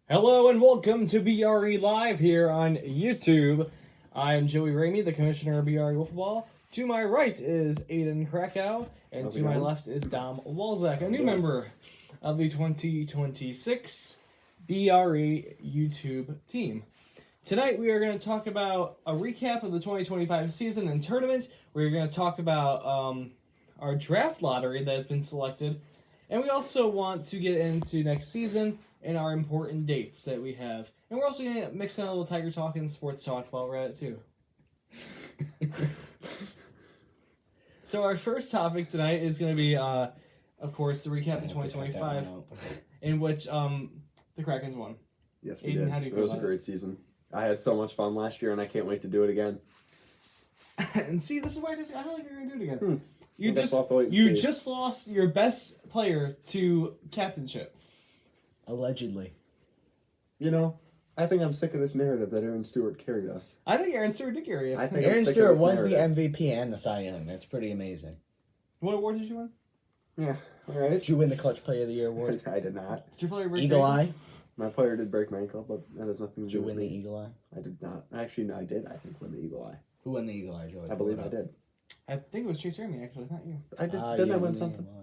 Hello and welcome to BRE Live here on YouTube. I'm Joey Ramey, the commissioner of BRE Football. To my right is Aiden Krakow, and to my left is Dom Walzak, a new member of the 2026 BRE YouTube team. Tonight we are going to talk about a recap of the 2025 season and tournament. We're going to talk about our draft lottery that has been selected, and we also want to get into next season and our important dates that we have. And we're also going to mix in a little Tiger Talk and sports talk while we're at it too. So our first topic tonight is going to be, of course, the recap of 2025, in which the Krakens won. Yes, we Aiden, did. how do you It feel was a about great season. I had so much fun last year, and I can't wait to do it again. And see, this is why I don't think you're going to do it again. You You just lost your best player to captainship. Allegedly. You know, I think I'm sick of this narrative that Aaron Stewart carried us. I think Aaron Stewart did carry it. I think Aaron I'm sick Stewart of this was the narrative. MVP and the Cy Young. That's pretty amazing. What award did you win? Yeah, all right. Did you win the Clutch Player of the Year award? I did not. Did your player break Eagle your Eye? My player did break my ankle, but that has nothing to Did do you with win the me. Eagle Eye? I did not. Actually, no, I did. I think win the Eagle Eye. Who won the Eagle Eye, Joey? I believe I did. I think it was Chase Ramey, actually, not you. I did. Ah, Didn't you I won win the something? Eagle Eye.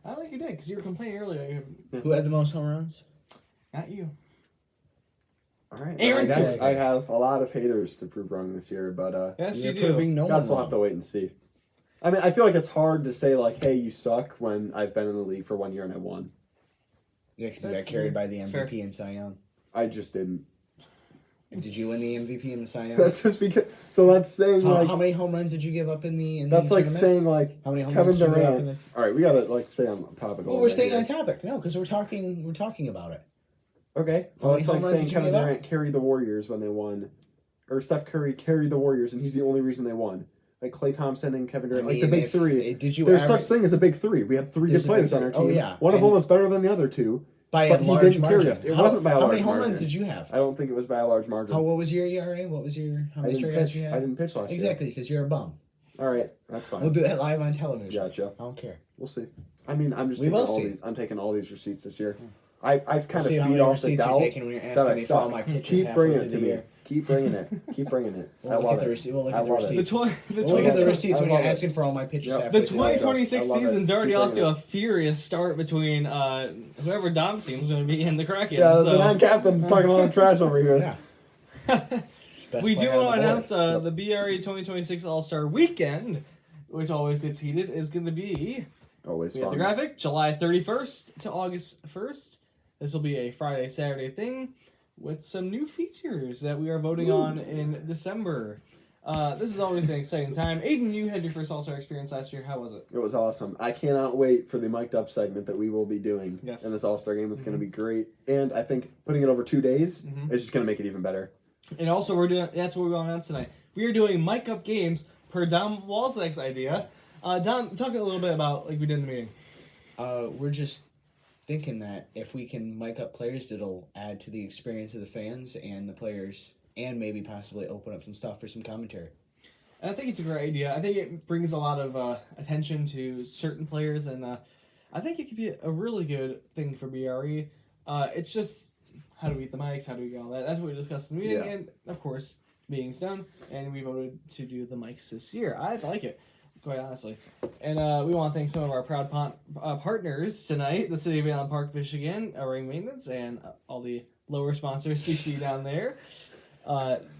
I don't think you did, because you were complaining earlier. Who had the most home runs? Not you. All right. Aaron I guess Stewart. I have a lot of haters to prove wrong this year, but Yes, You're you do. proving no guess one we'll have to wrong. wait and see. I mean, I feel like it's hard to say like, "Hey, you suck," when I've been in the league for 1 year and I won. Yeah, because you That's got carried by the that's MVP and Cy Young. I just didn't. And did you win the MVP and the Cy Young? That's just because. So that's saying like. How many home runs did you give up in the That's the like tournament? saying like How many home Kevin runs did you give up in Durant. the... All right, we gotta like stay on topic. a Well, little we're bit staying here. on topic. No, because we're talking about it. Okay. How Well, many it's home like runs saying did you Kevin give up? Durant carried the Warriors when they won, or Steph Curry carried the Warriors, and he's the only reason they won. Like Klay Thompson and Kevin Durant, like the big three. Did you There's average such thing as a big three. We had three There's good a big players on our three. Oh, team. yeah. One of And- them was better than the other two. by but a he large didn't margin? carry us. It wasn't by a large How many home margin. runs did you have? I don't think it was by a large margin. What was your ERA? What was your how I many didn't strikeouts pitch. you had? I didn't pitch last year. Exactly, because you're a bum. All right, that's fine. We'll do that live on television. Gotcha. I don't care. We'll see. I mean, I'm just We taking will all see. these. I'm taking all these receipts this year. I've kind We'll of see how feed many off the receipts you're doubt taking when you're that asking I me for all suck. my pitches Keep halfway bringing through it to the me. year. Keep bringing it. Keep bringing it. I We'll love look at the it. receipt. We'll look I at the love it. The, receipts. tw- the, We'll look at the 20, receipts when I you're love it. asking for all my pitches Yep. halfway the through the year. 2026 I love it. season's already Keep off to bringing a furious start between whoever Dom's team is going to be in the Kraken. Yeah, the so. non-captain's talking a lot of trash over here. Yeah. Best We do player on want to the board. announce Yep. the BRE 2026 All-Star Weekend, which always gets heated, is going to be, Always we have the fun. graphic, July 31st to August 1st. This will be a Friday, Saturday thing with some new features that we are voting on in December. This is always an exciting time. Aiden, you had your first All-Star experience last year. How was it? It was awesome. I cannot wait for the mic'd up segment that we will be doing Yes. in this All-Star game. It's going to be great. And I think putting it over 2 days Mhm. is just going to make it even better. And also, we're doing, that's what we're going on tonight. We are doing mic up games per Dom Walzak's idea. Dom, talk a little bit about like we did in the meeting. We're just thinking that if we can mic up players, it'll add to the experience of the fans and the players, and maybe possibly open up some stuff for some commentary. And I think it's a great idea. I think it brings a lot of attention to certain players, and I think it could be a really good thing for BRE. It's just how do we get the mics, how do we get all that? That's what we discussed in the meeting, Yeah. and of course, meeting's done, and we voted to do the mics this year. I like it, quite honestly. And we want to thank some of our proud partners tonight, the City of Allen Park, Michigan, Ring Maintenance, and all the lower sponsors you see down there.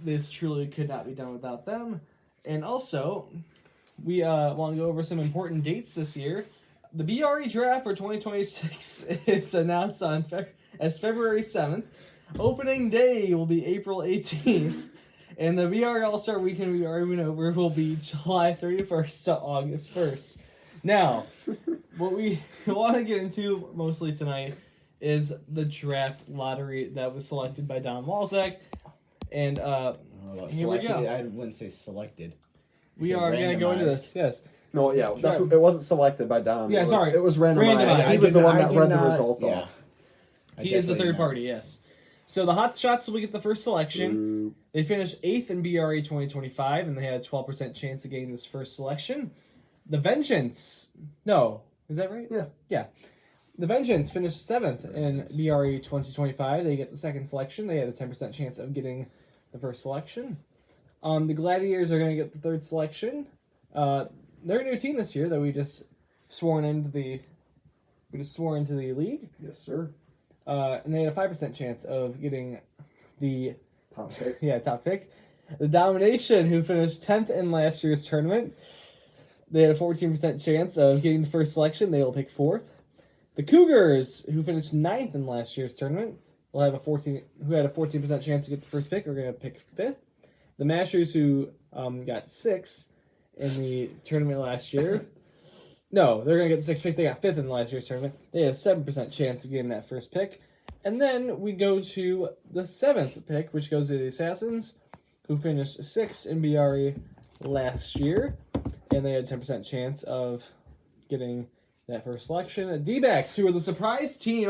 This truly could not be done without them. And also, we want to go over some important dates this year. The BRE draft for 2026 is announced on as February 7th. Opening day will be April 18th. And the BRE All-Star Weekend we already went over will be July 31st to August 1st. Now, what we want to get into mostly tonight is the draft lottery that was selected by Don Walzak. And here we go. I wouldn't say selected. We are going to go into this. Yes. No, yeah, it wasn't selected by Dom. Yeah, sorry. It was randomized. Randomized. He was the one I that did read the not- results yeah. off. He is the third party, yes. So the Hot Shots will get the first selection. Ooh. They finished 8th in BRE 2025, and they had a 12% chance of getting this first selection. The Vengeance. No. Is that right? Yeah. Yeah. The Vengeance finished 7th in BRE 2025. They get the second selection. They had a 10% chance of getting the first selection. The Gladiators are going to get the third selection. They're a new team this year that we just swore into the league. Yes, sir. And they had a 5% chance of getting the Top pick. top pick. The Domination, who finished 10th in last year's tournament, they had a 14% chance of getting the first selection. They will pick 4th. The Cougars, who finished 9th in last year's tournament, will have who had a 14% chance to get the first pick, are going to pick 5th. The Mashers, who got 6th in the tournament last year, no, they're going to get the 6th pick. They got 5th in last year's tournament. They had a 7% chance of getting that first pick. And then we go to the 7th pick, which goes to the Assassins, who finished 6th in BRE last year, and they had a 10% chance of getting that first selection. D-backs, who are the surprise team.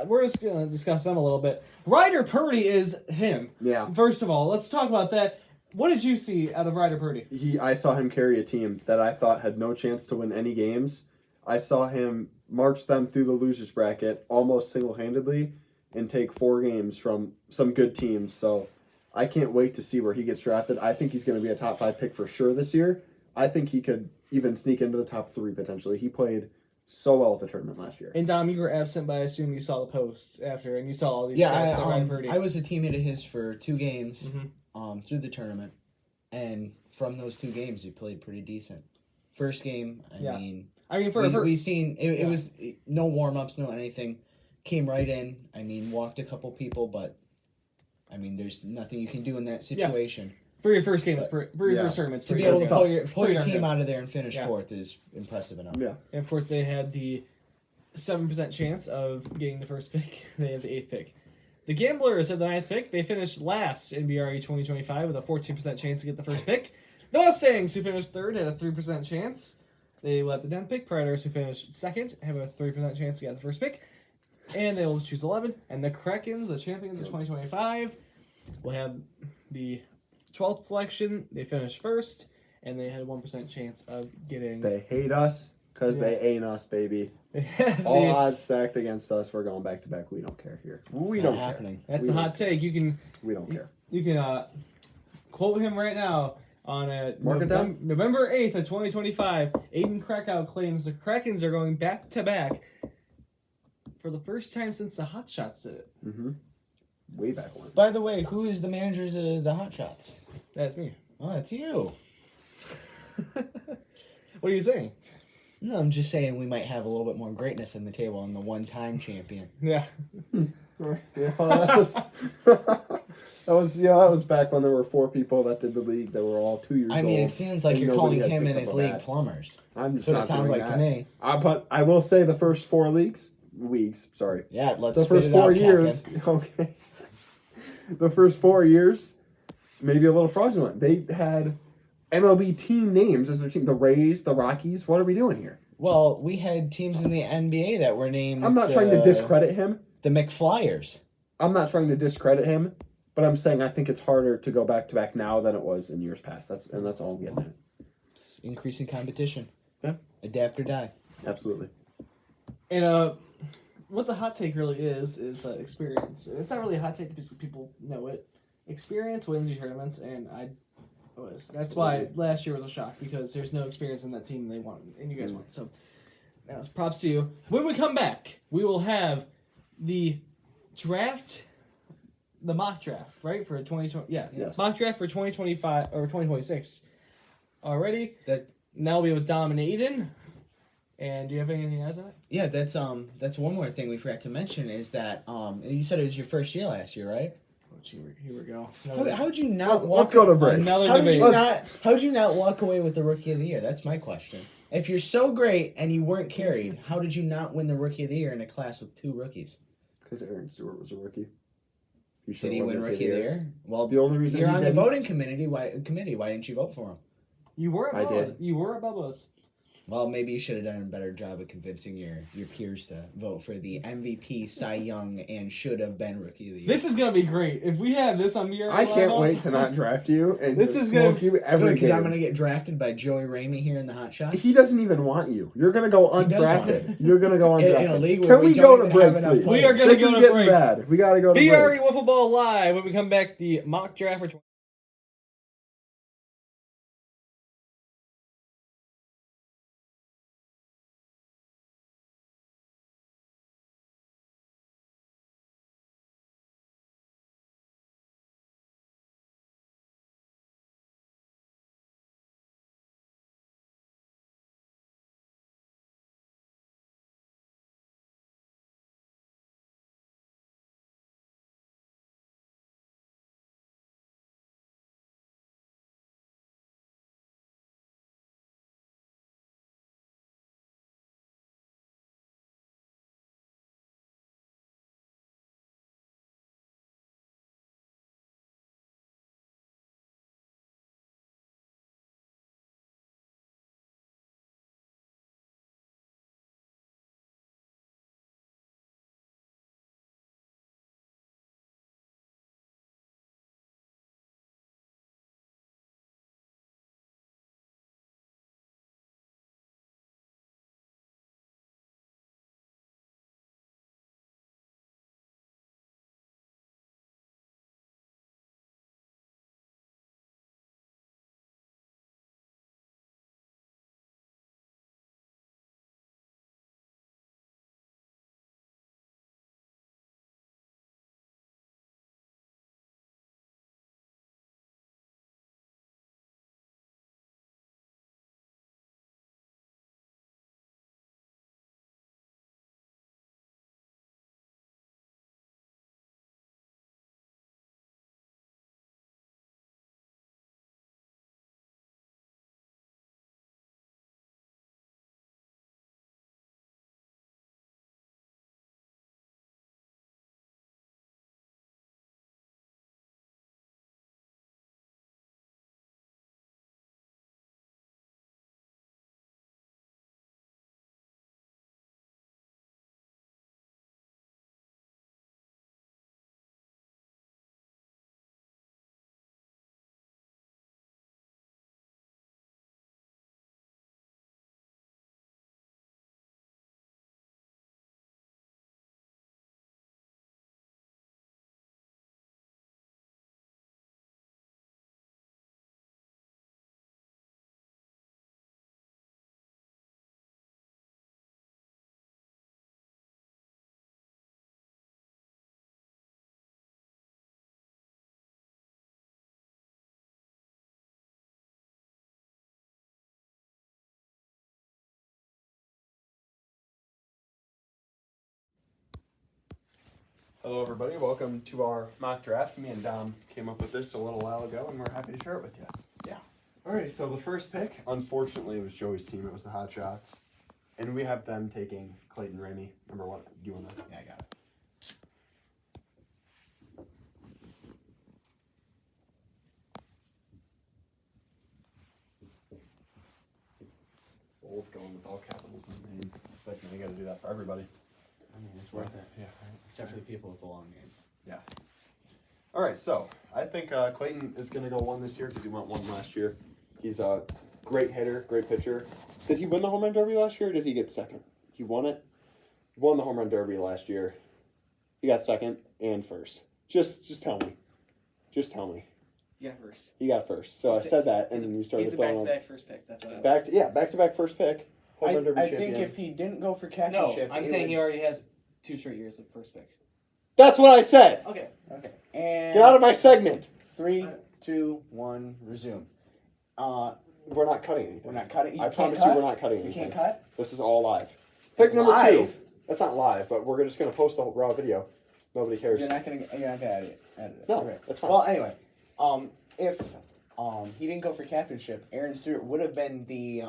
We're just going to discuss them a little bit. Ryder Purdy is him. Yeah. First of all, let's talk about that. What did you see out of Ryder Purdy? I saw him carry a team that I thought had no chance to win any games. I saw him march them through the losers bracket almost single-handedly and take 4 games from some good teams. So I can't wait to see where he gets drafted. I think he's going to be a top 5 pick for sure this year. I think he could even sneak into the top 3 potentially. He played so well at the tournament last year. And Dom, you were absent, but I assume you saw the posts after, and you saw all these stats of Ryder Purdy. I was a teammate of his for 2 games through the tournament, and from those 2 games, he played pretty decent. First game, we seen it was no warm ups, no anything. Came right in. Walked a couple people, but there's nothing you can do in that situation. Yeah. For your first game, for your first tournament, to be able to pull your team out of there and finish 4th is impressive enough. Yeah, and of course they had the 7% chance of getting the first pick. They had the 8th pick. The Gamblers had the 9th pick. They finished last in BRE 2025 with a 14% chance to get the first pick. The Mustangs, who finished 3rd, had a 3% chance. They will have the 10th pick. Predators, who finished 2nd, have a 3% chance to get the first pick. And they will choose 11. And the Krakens, the champions of 2025, will have the 12th selection. They finished 1st, and they had a 1% chance of getting... They hate us because they ain't us, baby. All odds stacked against us. We're going back-to-back. We don't care here. We don't happening. Care. That's a hot take. We don't care. You can quote him right now on November 8th of 2025. Aiden Krakow claims the Krakens are going back-to-back for the first time since the Hot Shots did it. Mm-hmm. Way back when. By the way, who is the managers of the Hot Shots? That's me. Oh, that's you. What are you saying? No, I'm just saying we might have a little bit more greatness on the table on the one-time champion. Yeah. Yeah, that was back when there were 4 people that did the league that were all 2 years old. It seems like you're calling him and his league plumbers. I'm just That's what it sounds like to me. But I will say the first 4 weeks. Yeah, let's the first 4 years. Captain. Okay. The first 4 years, maybe a little fraudulent. They had MLB team names as their team. The Rays, the Rockies. What are we doing here? Well, we had teams in the NBA that were named... I'm not trying to discredit him. The McFlyers. I'm not trying to discredit him, but I'm saying I think it's harder to go back-to-back now than it was in years past. That's all I'm getting at. It's increasing competition. Yeah. Adapt or die. Absolutely. And what the hot take really is experience. And it's not really a hot take because people know it. Experience wins you tournaments, and that's why last year was a shock, because there's no experience in that team, and they won, and you guys won. So, now it's props to you. When we come back, we will have the draft, the mock draft, right, for 2020. Yeah, yes. Mock draft for 2025 or 2026 already. That now we have Dom and Aiden. And do you have anything to add to that? Yeah, that's one more thing we forgot to mention is that you said it was your first year last year, right? Here we go. How'd you not let's go to break. How'd you not walk away with the Rookie of the Year? That's my question. If you're so great and you weren't carried, how did you not win the Rookie of the Year in a class with 2 rookies? Because Aaron Stewart was a rookie. Did he win Rookie of the Year? Well, the only reason you're on the voting committee. Why didn't you vote for him? You were at I did. You were at Bubba's. Well, maybe you should have done a better job of convincing your peers to vote for the MVP, Cy Young, and should have been Rookie of the Year. This is gonna be great if we have this on BRE. I can't wait to not draft you and this is gonna you every because game. I'm gonna get drafted by Joey Ramey here in the Hot Shot. He doesn't even want you. You're gonna go undrafted. You're gonna go undrafted. In a league Can where we go to break, please? We are gonna this go is to getting break. bad. We gotta go to BRE break. Wiffle Ball Live. When we come back, the mock draft for. Hello, everybody. Welcome to our mock draft. Me and Dom came up with this a little while ago, and we're happy to share it with you. Yeah. All right, so the first pick, unfortunately, was Joey's team. It was the Hot Shots. And we have them taking Clayton Ramey, number 1. Do you want to? Yeah, I got it. Bold going with all capitals in the name. I feel like we got to do that for everybody. I mean, it's worth it. Yeah, right. Except for the people with the long names. Yeah. All right, so I think Clayton is going to go 1 this year because he went 1 last year. He's a great hitter, great pitcher. Did he win the home run derby last year or did he get second? He won it. He won the home run derby last year. He got second and first. Just tell me. Just tell me. You got first. He got first. So I said that, and then you started throwing. He's a back-to-back first pick. That's what I back-to-back first pick. Home run derby I champion. think if he didn't go for No, captainship, I'm saying he already has 2 straight years of first pick. That's what I said. Okay. Okay. And Get out of my segment. 3, 2, 1, resume. We're not cutting anything. We're not cutting. I promise you, we're not cutting anything. You can't cut. This is all live. Pick number Live? 2. That's not live, but we're just gonna post the whole raw video. Nobody cares. You're not gonna edit it. No, Okay. that's fine. Well, anyway, if he didn't go for captainship, Aaron Stewart would have been the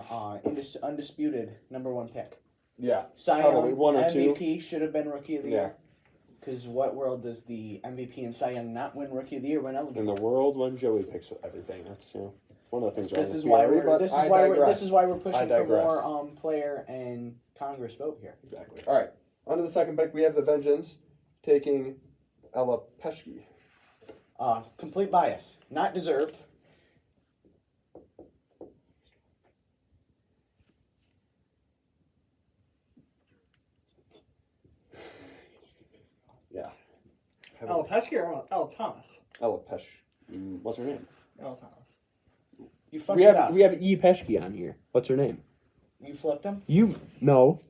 undisputed number 1 pick. Yeah. Cy Probably Young, 1 or 2. MVP should have been Rookie of the Yeah. Year. Because what world does the MVP and Cy Young not win Rookie of the Year when eligible? In the world when Joey picks everything, that's one of the things. This is why we're pushing for more player and Congress vote here. Exactly. All right. On to the second pick. We have the Vengeance taking Ella Peschke. Complete bias, not deserved. Yeah. Ella Peschke or Ella Thomas? Ella Peschke. What's her name? Ella Thomas. You fucked it up. We have E. Peschke on here. What's her name? You flipped him? No.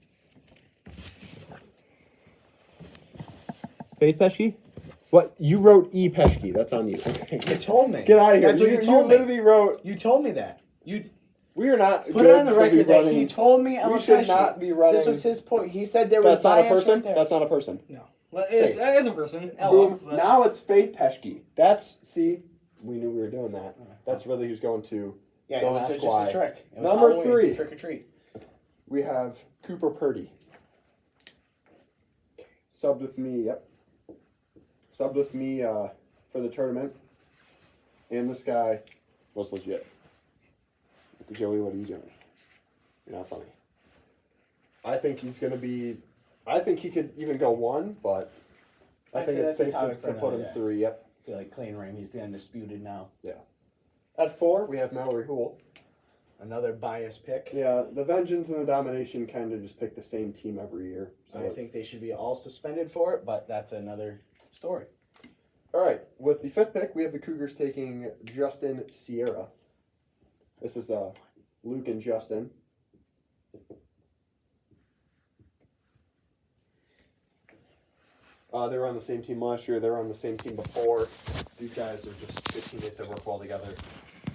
Faith Peschke? What? You wrote E. Peschke. That's on you. You told me. Get out of here. That's what you told me. You literally wrote... You told me that. We are not put it on the record that he told me Ella We should Peschke. not be running... This was his point. He said there was That's not a bias person? right there. That's not a person. No. Well, it is a person. Ella. Boom. Now it's Faith Peschke. See? We knew we were doing that. That's really who's going to... Yeah, Don't it was ask just why. a trick. It was Number Halloween, 3. Trick or treat. We have Cooper Purdy. Subbed with me, Subbed with me for the tournament. And this guy was legit. Joey, what are you doing? You're not funny. I think he's going to be... I think he could even go 1, but I think it's safe to put him 3, I feel like Clayton Ramey's the undisputed now. Yeah. At 4, we have Mallory Houle. Another biased pick. Yeah, the Vengeance and the Domination kind of just pick the same team every year. So I think they should be all suspended for it, but that's another story. All right, with the 5th pick, we have the Cougars taking Justin Sierra. This is Luke and Justin. They were on the same team last year. They were on the same team before. These guys are just good teammates that work well together.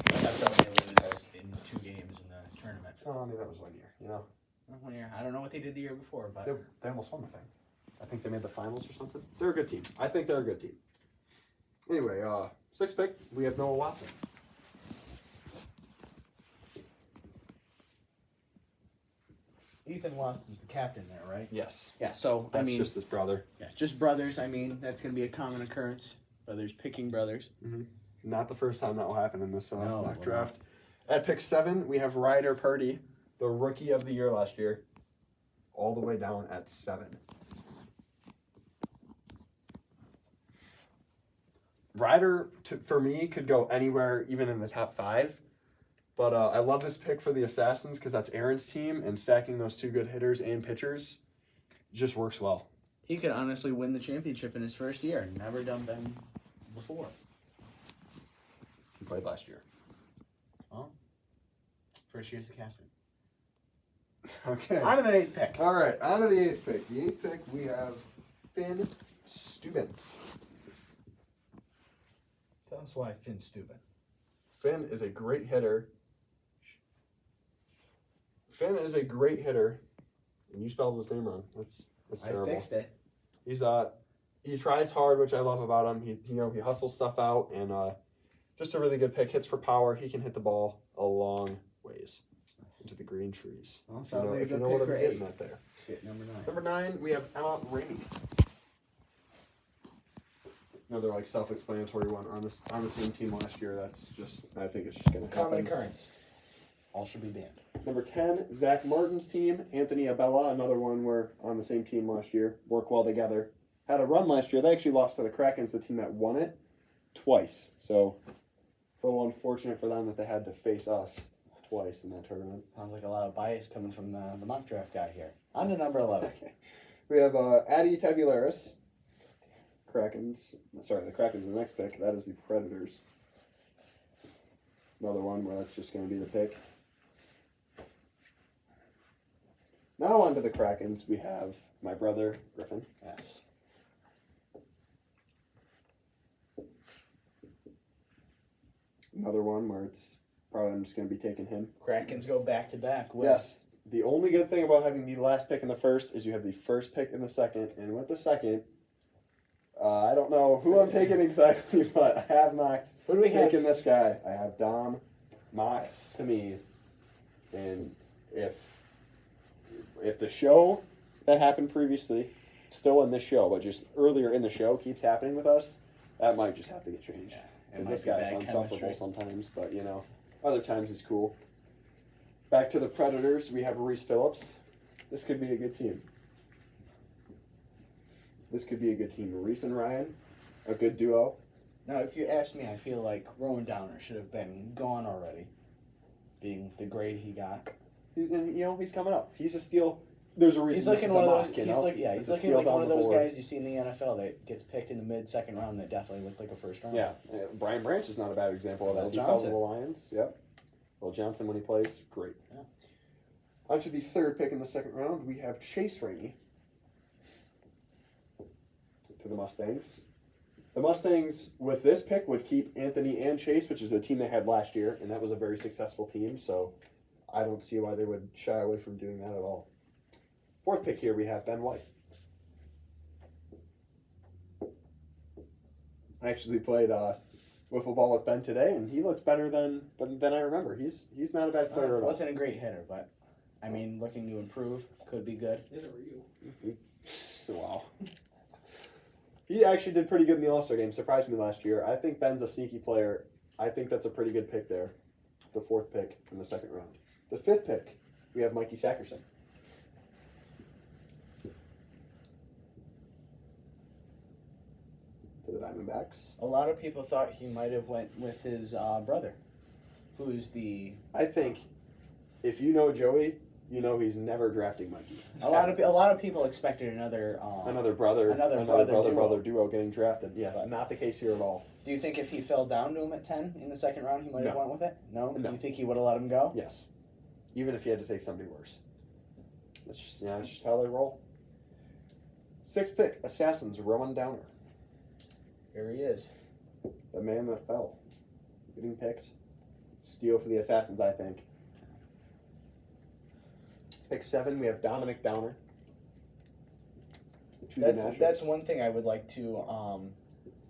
Except they lose in 2 games in the tournament. Oh, I mean, that was 1 year, you know? 1 year. I don't know what they did the year before, but... They almost won the thing. I think they made the finals or something. They're a good team. I think they're a good team. Anyway, 6th pick, we have Noah Watson. Ethan Watson's the captain there, right? Yes. Yeah, so, That's just his brother. Yeah, just brothers. I mean, that's going to be a common occurrence. Brothers picking brothers. Mm-hmm. Not the first time that will happen in this mock draft. Not. At pick 7, we have Ryder Purdy, the rookie of the year last year, all the way down at 7. Ryder, for me, could go anywhere, even in the top 5. But I love this pick for the Assassins because that's Aaron's team, and stacking those 2 good hitters and pitchers just works well. He could honestly win the championship in his first year. Never done them before. He played last year. Well, first year's the captain. Okay. On to the 8th pick. All right, on to the 8th pick. The 8th pick, we have Finn Steuben. Tell us why Finn's stupid. Finn is a great hitter. And you spelled his name wrong. That's terrible. I fixed it. He's he tries hard, which I love about him. He hustles stuff out, and just a really good pick. Hits for power. He can hit the ball a long ways into the green trees. Well, if you know what I'm getting at there. Pick number 9. Number 9, we have Emma Ramey. Another self-explanatory one on the same team last year. I think it's just gonna happen. Common occurrence. All should be banned. Number 10, Zach Martin's team. Anthony Abella, another one were on the same team last year. Work well together. Had a run last year. They actually lost to the Krakens, the team that won it, twice. So, a little unfortunate for them that they had to face us twice in that tournament. Sounds like a lot of bias coming from the mock draft guy here. On to number 11. Okay. We have Addy Tavularis. The Krakens are the next pick. That is the Predators. Another one where that's just going to be the pick. Now on to the Krakens, we have my brother, Griffin. Yes. Another one where it's probably I'm just going to be taking him. Krakens go back-to-back. Yes. The only good thing about having the last pick in the first is you have the first pick in the second. And with the second, I don't know who I'm taking exactly, but I have taken this guy. I have Dom Mox to me. And if the show that happened previously, still in this show, but just earlier in the show, keeps happening with us, that might just have to get changed. Because this guy's unsufferable sometimes, but Other times he's cool. Back to the Predators, we have Reese Phillips. This could be a good team. Reese and Ryan, a good duo. Now, if you ask me, I feel like Rowan Downer should have been gone already, being the grade he got. He's coming up. He's a steal. There's a reason. He's like one of those. He's like one of those board. guys you see in the NFL that gets picked in the mid-second round that definitely looked like a first round. Yeah, Brian Branch is not a bad example of that. He fell to the Lions. Yep. Will Johnson, when he plays, great. Yeah. On to the third pick in the second round, we have Chase Rainey to the Mustangs. The Mustangs, with this pick, would keep Anthony and Chase, which is a team they had last year, and that was a very successful team, so I don't see why they would shy away from doing that at all. Fourth pick here, we have Ben White. I actually played wiffle ball with Ben today, and he looks better than I remember. He's not a bad player at all. Wasn't a great hitter, but I mean, looking to improve, could be good. Neither were you. Wow. He actually did pretty good in the All-Star game. Surprised me last year. I think Ben's a sneaky player. I think that's a pretty good pick there. The fourth pick in the second round. The fifth pick, we have Mikey Sackerson. To the Diamondbacks. A lot of people thought he might have went with his brother, who's the. I think, if you know Joey, you know he's never drafting Mikey. A lot of people expected another brother duo getting drafted. Yeah, but not the case here at all. Do you think if he fell down to him at 10 in the second round, he might have went with it? No. No. You think he would have let him go? Yes. Even if he had to take somebody worse. That's just how they roll. Sixth pick, Assassins, Rowan Downer. Here he is. The man that fell. Getting picked. Steal for the Assassins, I think. Pick 7, we have Dominic Downer. That's one thing I would like to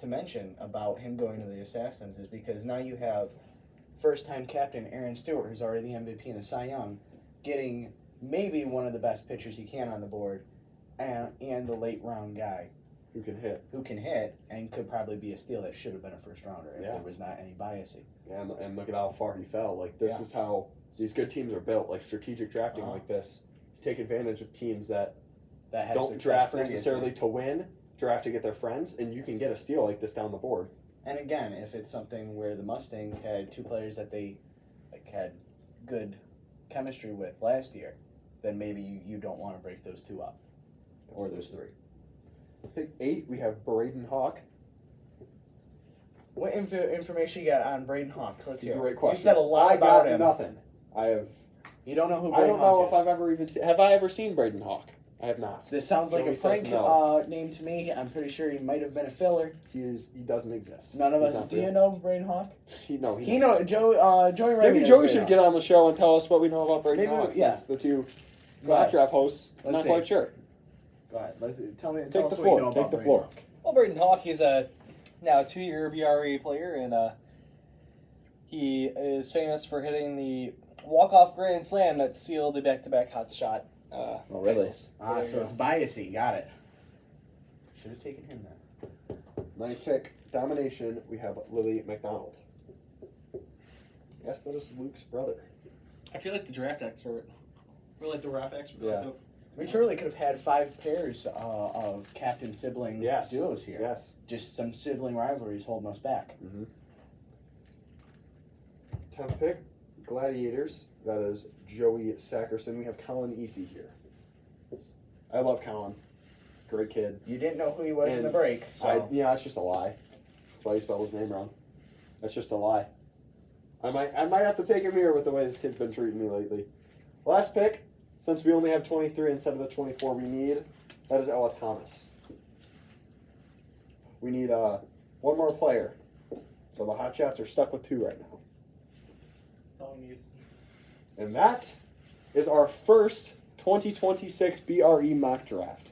mention about him going to the Assassins is because now you have first-time captain Aaron Stewart, who's already the MVP in the Cy Young, getting maybe one of the best pitchers he can on the board, and the late-round guy. Who can hit, and could probably be a steal that should have been a first-rounder if there was not any biasing. Yeah, and look at how far he fell. Like, this is how these good teams are built, like strategic drafting like this. You take advantage of teams that don't draft necessarily to win, draft to get their friends, and you can get a steal like this down the board. And again, if it's something where the Mustangs had two players that they had good chemistry with last year, then maybe you don't want to break those two up. Or those three. Pick 8, we have Braden Hawk. What information you got on Braden Hawk? Let's hear. Great question. You said a lot about him. Nothing. You don't know who Braden Hawk is? I don't know if I've ever even seen. Have I ever seen Braden Hawk? I have not. This sounds like a prank name to me. I'm pretty sure he might have been a filler. He doesn't exist. None of us. Do you know Braden Hawk? He knows. Joey. Maybe Joey should get on the show and tell us what we know about Braden Hawk. Yeah. Since the two draft hosts. Not quite sure. Go ahead. Take the floor. Take the floor. Well, Braden Hawk, he's a now 2-year B.R.E. player, and he is famous for hitting the walk-off grand slam that sealed the back-to-back hot shot. Oh, really? So it's biasy. Got it. Should have taken him then. Ninth pick, domination. We have Lily McDonald. Yes, that is Luke's brother. I feel like the draft expert. We're like the draft expert. Yeah. We surely could have had 5 pairs of captain sibling duos here. Yes. Just some sibling rivalries holding us back. 10th pick, Gladiators. That is Joey Sackerson. We have Colin Easy here. I love Colin. Great kid. You didn't know who he was in the break. So. That's just a lie. That's why you spelled his name wrong. That's just a lie. I might have to take him here with the way this kid's been treating me lately. Last pick, since we only have 23 instead of the 24 we need, that is Ella Thomas. We need one more player. So the Hot Shots are stuck with 2 right now. That's all we need. And that is our first 2026 BRE mock draft.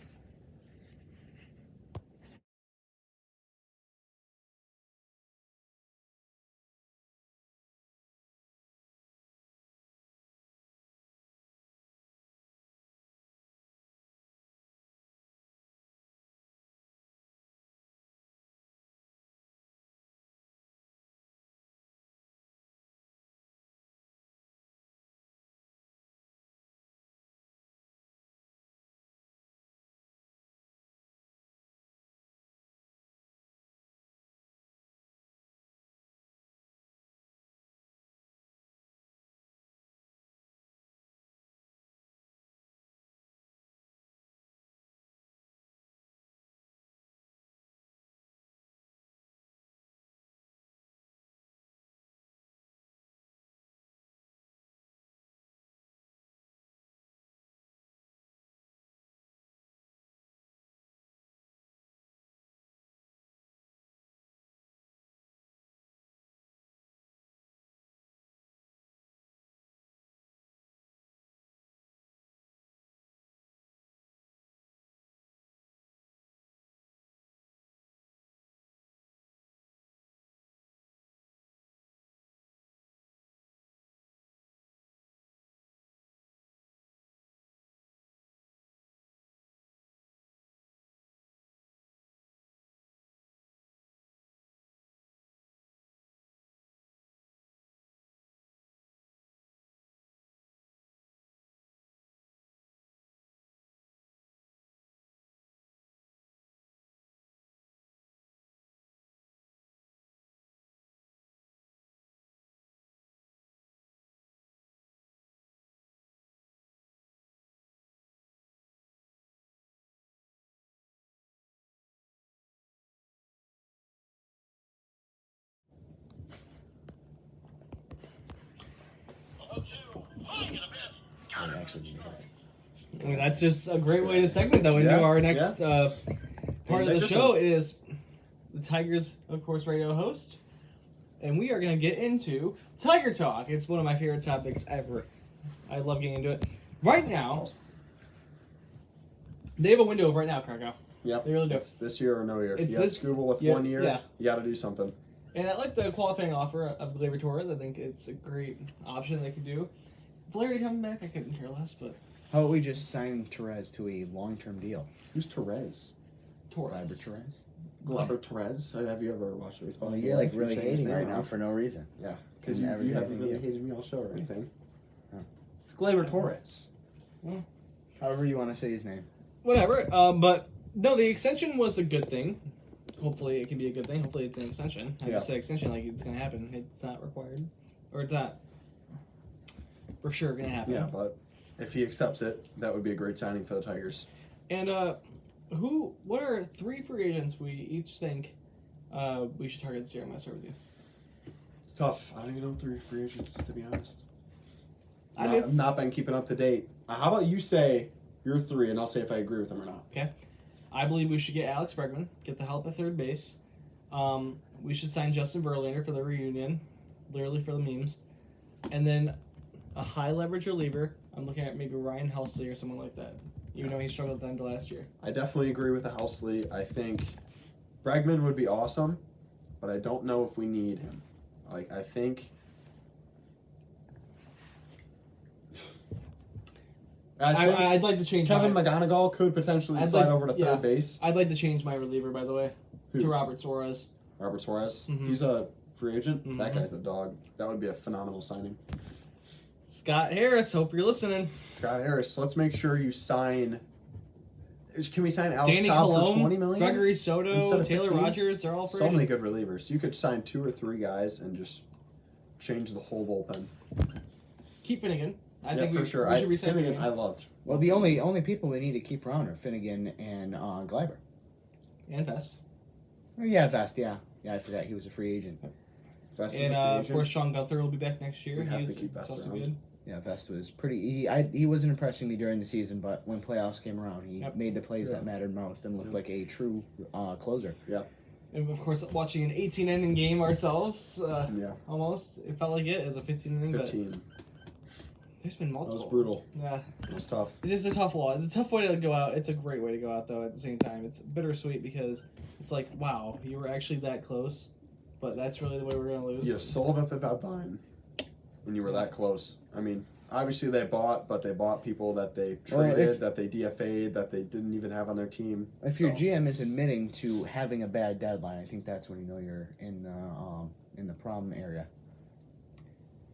might actually be hurt. I mean, that's just a great way to segment though into our next part of the show. It is the Tigers, of course, radio host, and we are going to get into Tiger Talk. It's one of my favorite topics ever. I love getting into it. Right now, they have a window right now, Cargo. Yep. They really do. It's this year or no year. It's you got Skubal with 1 year. Yeah. You got to do something. And I like the qualifying offer of Gleyber Torres. I think it's a great option they could do. Flaherty coming back, I couldn't care less, but... How about we just sign Torres to a long-term deal? Who's Torres? Gleyber Torres? Have you ever watched baseball? Well, you're like really hating right now for no reason. Yeah, because you haven't really hated me all show or anything. Oh. It's Gleyber Torres. Well, however you want to say his name. Whatever, but no, the extension was a good thing. Hopefully it can be a good thing. Hopefully it's an extension. I just said extension like it's going to happen. It's not required. Or it's not for sure going to happen. Yeah, but if he accepts it, that would be a great signing for the Tigers. And what are 3 free agents we each think we should target this year? I'm going to start with you. It's tough. I don't even know 3 free agents, to be honest. I've not been keeping up to date. How about you say your 3, and I'll say if I agree with them or not. Okay. I believe we should get Alex Bregman, get the help at third base. We should sign Justin Verlander for the reunion, literally for the memes. And then a high leverage reliever. I'm looking at maybe Ryan Helsley or someone like that, even though he struggled at the end of last year. I definitely agree with the Helsley. I think Bregman would be awesome, but I don't know if we need him. I think... I'd like to change Kevin McGonigal could potentially slide over to third base. I'd like to change my reliever, by the way, to Robert Suarez. Robert Suarez? Mm-hmm. He's a free agent? Mm-hmm. That guy's a dog. That would be a phenomenal signing. Scott Harris, hope you're listening. Scott Harris, let's make sure you sign... Can we sign Alex Danny Cobb Colon, for $20 million? Gregory Soto, Taylor 15? Rogers, they're all free So agents. many good relievers. You could sign 2 or 3 guys and just change the whole bullpen. Keep Finnegan. I think for sure. We should resign Finnegan, I loved. Well, the only people we need to keep around are Finnegan and Gleyber. And Vest. Oh, yeah, Vest, yeah. Yeah, I forgot he was a free agent. Vest And of course, Sean Gunther will be back next year. We have to keep Vest around. Good. Yeah, Vest was pretty... He wasn't impressing me during the season, but when playoffs came around, he made the plays that mattered most and looked like a true closer. Yeah. And of course, watching an 18-inning game ourselves, almost. It felt like it was a 15-inning. 15. But there's been multiple. That was brutal. Yeah. It was tough. It's just a tough law. It's a tough way to go out. It's a great way to go out, though, at the same time. It's bittersweet because it's like, wow, you were actually that close, but that's really the way we're going to lose. You sold at the deadline, and you were that close. I mean, obviously they bought people that they traded, that they DFA'd, that they didn't even have on their team. If your GM is admitting to having a bad deadline, I think that's when you know you're in the problem area.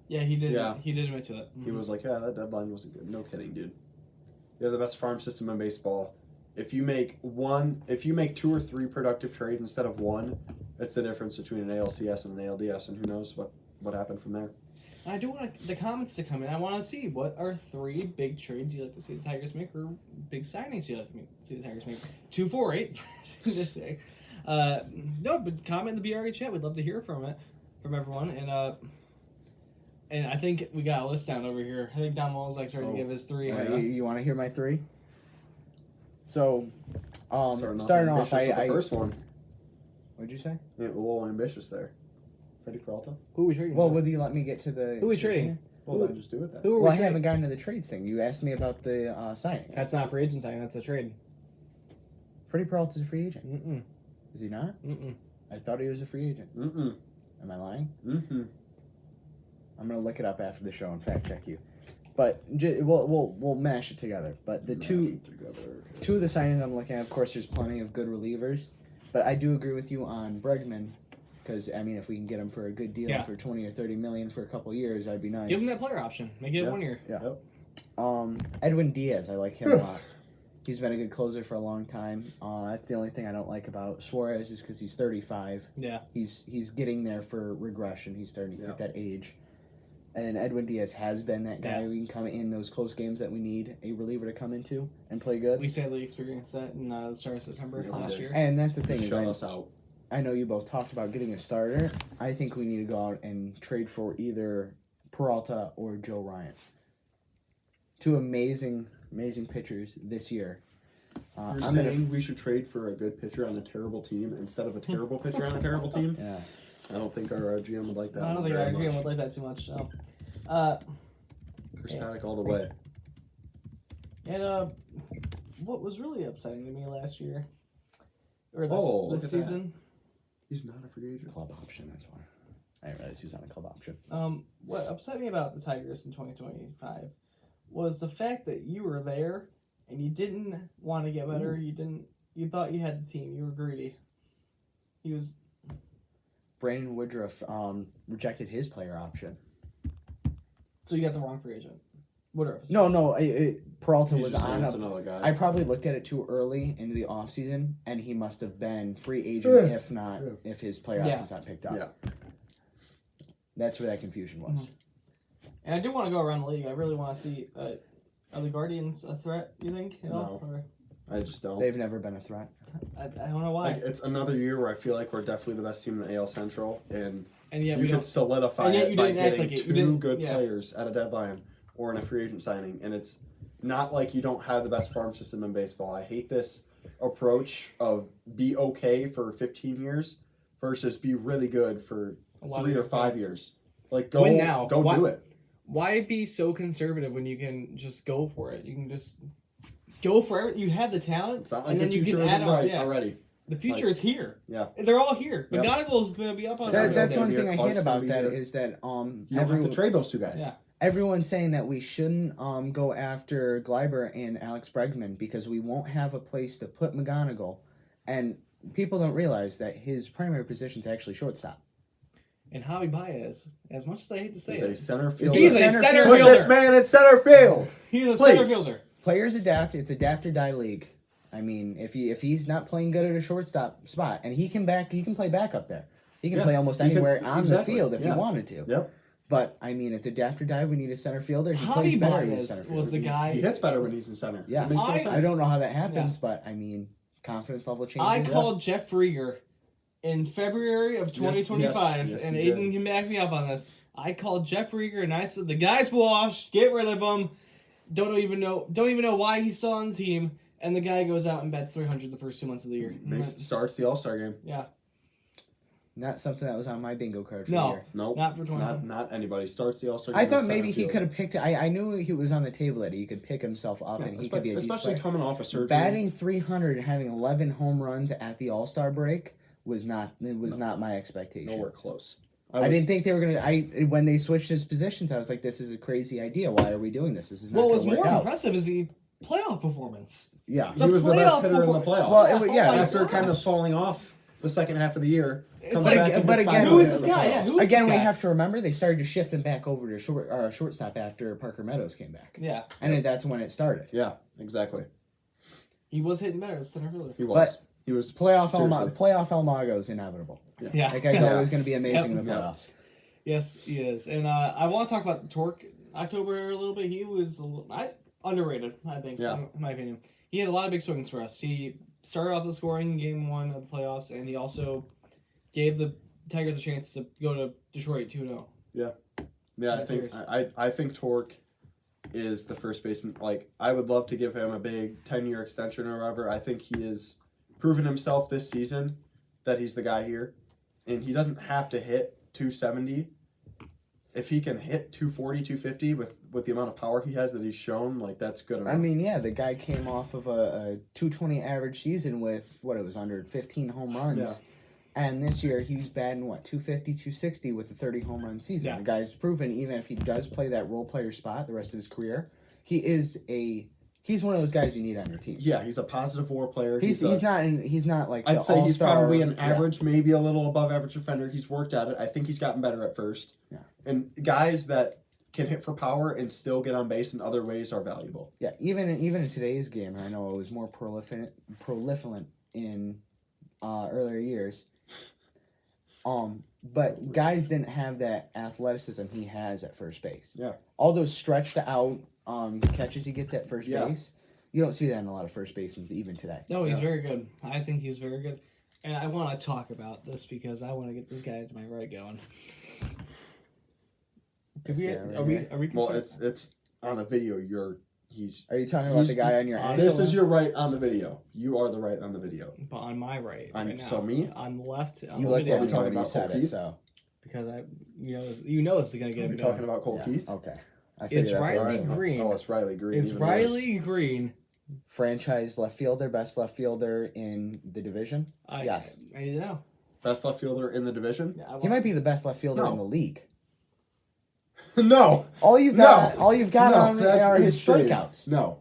Yeah, he did. Yeah. He did admit to that. He was like, "Yeah, that deadline wasn't good." No kidding, dude. You have the best farm system in baseball. If you make 2 or 3 productive trades instead of 1, that's the difference between an ALCS and an ALDS, and who knows what happened from there. I do want the comments to come in. I want to see what are 3 big trades you'd like to see the Tigers make, or big signings you'd like to see the Tigers make. 248. Just saying. No, but comment in the BRE chat. We'd love to hear from everyone. And I think we got a list down over here. I think Don Walzak's ready to give his 3. You want to hear my 3? So, starting off, with the first one. What'd you say? Yeah, a little ambitious there. Freddie Peralta. Who are we trading? Well, would you let me get to the... Who are we trading? Well, then just do it then. Well, I haven't gotten to the trades thing. You asked me about the signing. That's not free agent signing. That's a trade. Freddie Peralta's a free agent. Mm-mm. Is he not? Mm-mm. I thought he was a free agent. Mm-mm. Am I lying? Mm-hmm. I'm gonna look it up after the show and fact check you. But we'll mash it together. But two of the signings I'm looking at, of course, there's plenty of good relievers. But I do agree with you on Bregman, because I mean, if we can get him for a good deal for 20 or 30 million for a couple of years, that'd be nice. Give him that player option. Make it 1 year. Yeah. Yep. Edwin Diaz, I like him a lot. He's been a good closer for a long time. That's the only thing I don't like about Suarez is because he's 35. Yeah. He's getting there for regression. He's starting to hit that age. And Edwin Diaz has been that guy who can come in those close games that we need a reliever to come into and play good. We sadly experienced that in the start of September last year. And that's the thing. Shut us out. I know you both talked about getting a starter. I think we need to go out and trade for either Peralta or Joe Ryan. Two amazing pitchers this year. You're saying we should trade for a good pitcher on a terrible team instead of a terrible pitcher on a terrible team? Yeah. I don't think our GM would like that. I don't think our GM would like that too much. No. Chris Paddock all the way. And what was really upsetting to me last year, or this season, he's not a free agent. Club option. That's why. I didn't realize he was on a club option. What upset me about the Tigers in 2025 was the fact that you were there and you didn't want to get better. You thought you had the team. You were greedy. Brandon Woodruff rejected his player option. So you got the wrong free agent. Woodruff. No. Peralta was on. Another guy. I probably looked at it too early into the offseason, and he must have been free agent if his player options got picked up. Yeah. That's where that confusion was. Mm-hmm. And I do want to go around the league. I really want to see, are the Guardians a threat, you think? No. I just don't. They've never been a threat. I don't know why. It's another year where I feel like we're definitely the best team in the AL Central, and yet you could solidify it by getting two good players at a deadline or in a free agent signing. And it's not like you don't have the best farm system in baseball. I hate this approach of be okay for 15 years versus be really good for 3 or 5 years. Like, go do it. Why be so conservative when you can just go for it? You can just go for it. You have the talent. It's not like the future isn't right already. The future is here. Yeah. They're all here. McGonagall's going to be up on That's one thing I hate about that is that you don't have to trade those two guys. Yeah. Everyone's saying that we shouldn't go after Gleiber and Alex Bregman because we won't have a place to put McGonagall. And people don't realize that his primary position is actually shortstop. And Javi Baez, as much as I hate to say he's it, a center fielder. He's a center Put fielder. this man at center field. He's a center fielder. Players adapt. It's adapt or die league. I mean, if he's not playing good at a shortstop spot, and he can play back up there. He can play almost anywhere on the field if he wanted to. Yep. But I mean, it's adapt or die. We need a center fielder. He Javi plays better Baez as center fielder. was the guy. He hits better when he's in center. Yeah, it makes no sense. I don't know how that happens, but I mean, confidence level changes. I called Jeff Rieger in February of 2025, yes, and Aiden can back me up on this. I called Jeff Rieger and I said the guy's washed. Get rid of him. Don't even know why he's still on the team. And the guy goes out and bats 300 the first 2 months of the year. Starts the All-Star game. Yeah. Not something that was on my bingo card for the year. Nope. Not for 20. Not anybody. Starts the All-Star game. I thought maybe he could have picked. I knew he was on the table that he could pick himself up and he could be a especially coming off a surgery. Batting 300 and having 11 home runs at the All-Star break was not my expectation. Nowhere close. I didn't think they were gonna. When they switched his positions, I was like, "This is a crazy idea. Why are we doing this? This is not." What was more impressive is the playoff performance. Yeah, he was the best hitter in the playoffs. Well, after kind of falling off the second half of the year. But again, who is this guy? Yeah, who is again, this guy? we have to remember they started to shift him back over to shortstop after Parker Meadows came back. Yeah, and that's when it started. Yeah, exactly. He was hitting better as center fielder. He was playoff El Mago is inevitable. Yeah. That guy's always going to be amazing in the playoffs. Yes, he is. And I want to talk about Torque October a little bit. He was underrated, I think, in my opinion. He had a lot of big swings for us. He started off the scoring in Game 1 of the playoffs, and he also gave the Tigers a chance to go to Detroit 2-0. Yeah. Yeah, I think Torque is the first baseman. Like, I would love to give him a big 10-year extension or whatever. I think he has proven himself this season that he's the guy here. And he doesn't have to hit 270. If he can hit 240, 250 with the amount of power he has that he's shown, like, that's good enough. I mean, yeah, the guy came off of a 220 average season with, it was under 15 home runs. Yeah. And this year, he's batting, 250, 260 with a 30 home run season. Yeah. The guy's proven, even if he does play that role player spot the rest of his career, he's one of those guys you need on your team. Yeah, he's a positive WAR player. He's not like I'd the say all-star, he's probably an average, maybe a little above average defender. He's worked at it. I think he's gotten better at first. Yeah. And guys that can hit for power and still get on base in other ways are valuable. Yeah, even in today's game, I know it was more prolific in earlier years. But guys didn't have that athleticism he has at first base. Yeah. All those stretched out catches he gets at first base, you don't see that in a lot of first basemen even today. No, he's very good. I think he's very good. And I want to talk about this because I want to get this guy to my right going. Are we Well, it's on a video. You're Are you talking about the guy on your end? This is your right on the video. You are the right on the video. But on my right now. So me? On the left. You looked at me talking when you about said Cole it, Keith? so. Because you know this is going to get Are him we going. talking about Cole Keith? Okay. Is Riley Green? Oh, it's Riley Green. Is Riley Green franchise left fielder, best left fielder in the division? Yes. I need to know. Best left fielder in the division? Yeah, He might be the best left fielder in the league. No. All you've got on are his insane. strikeouts. No.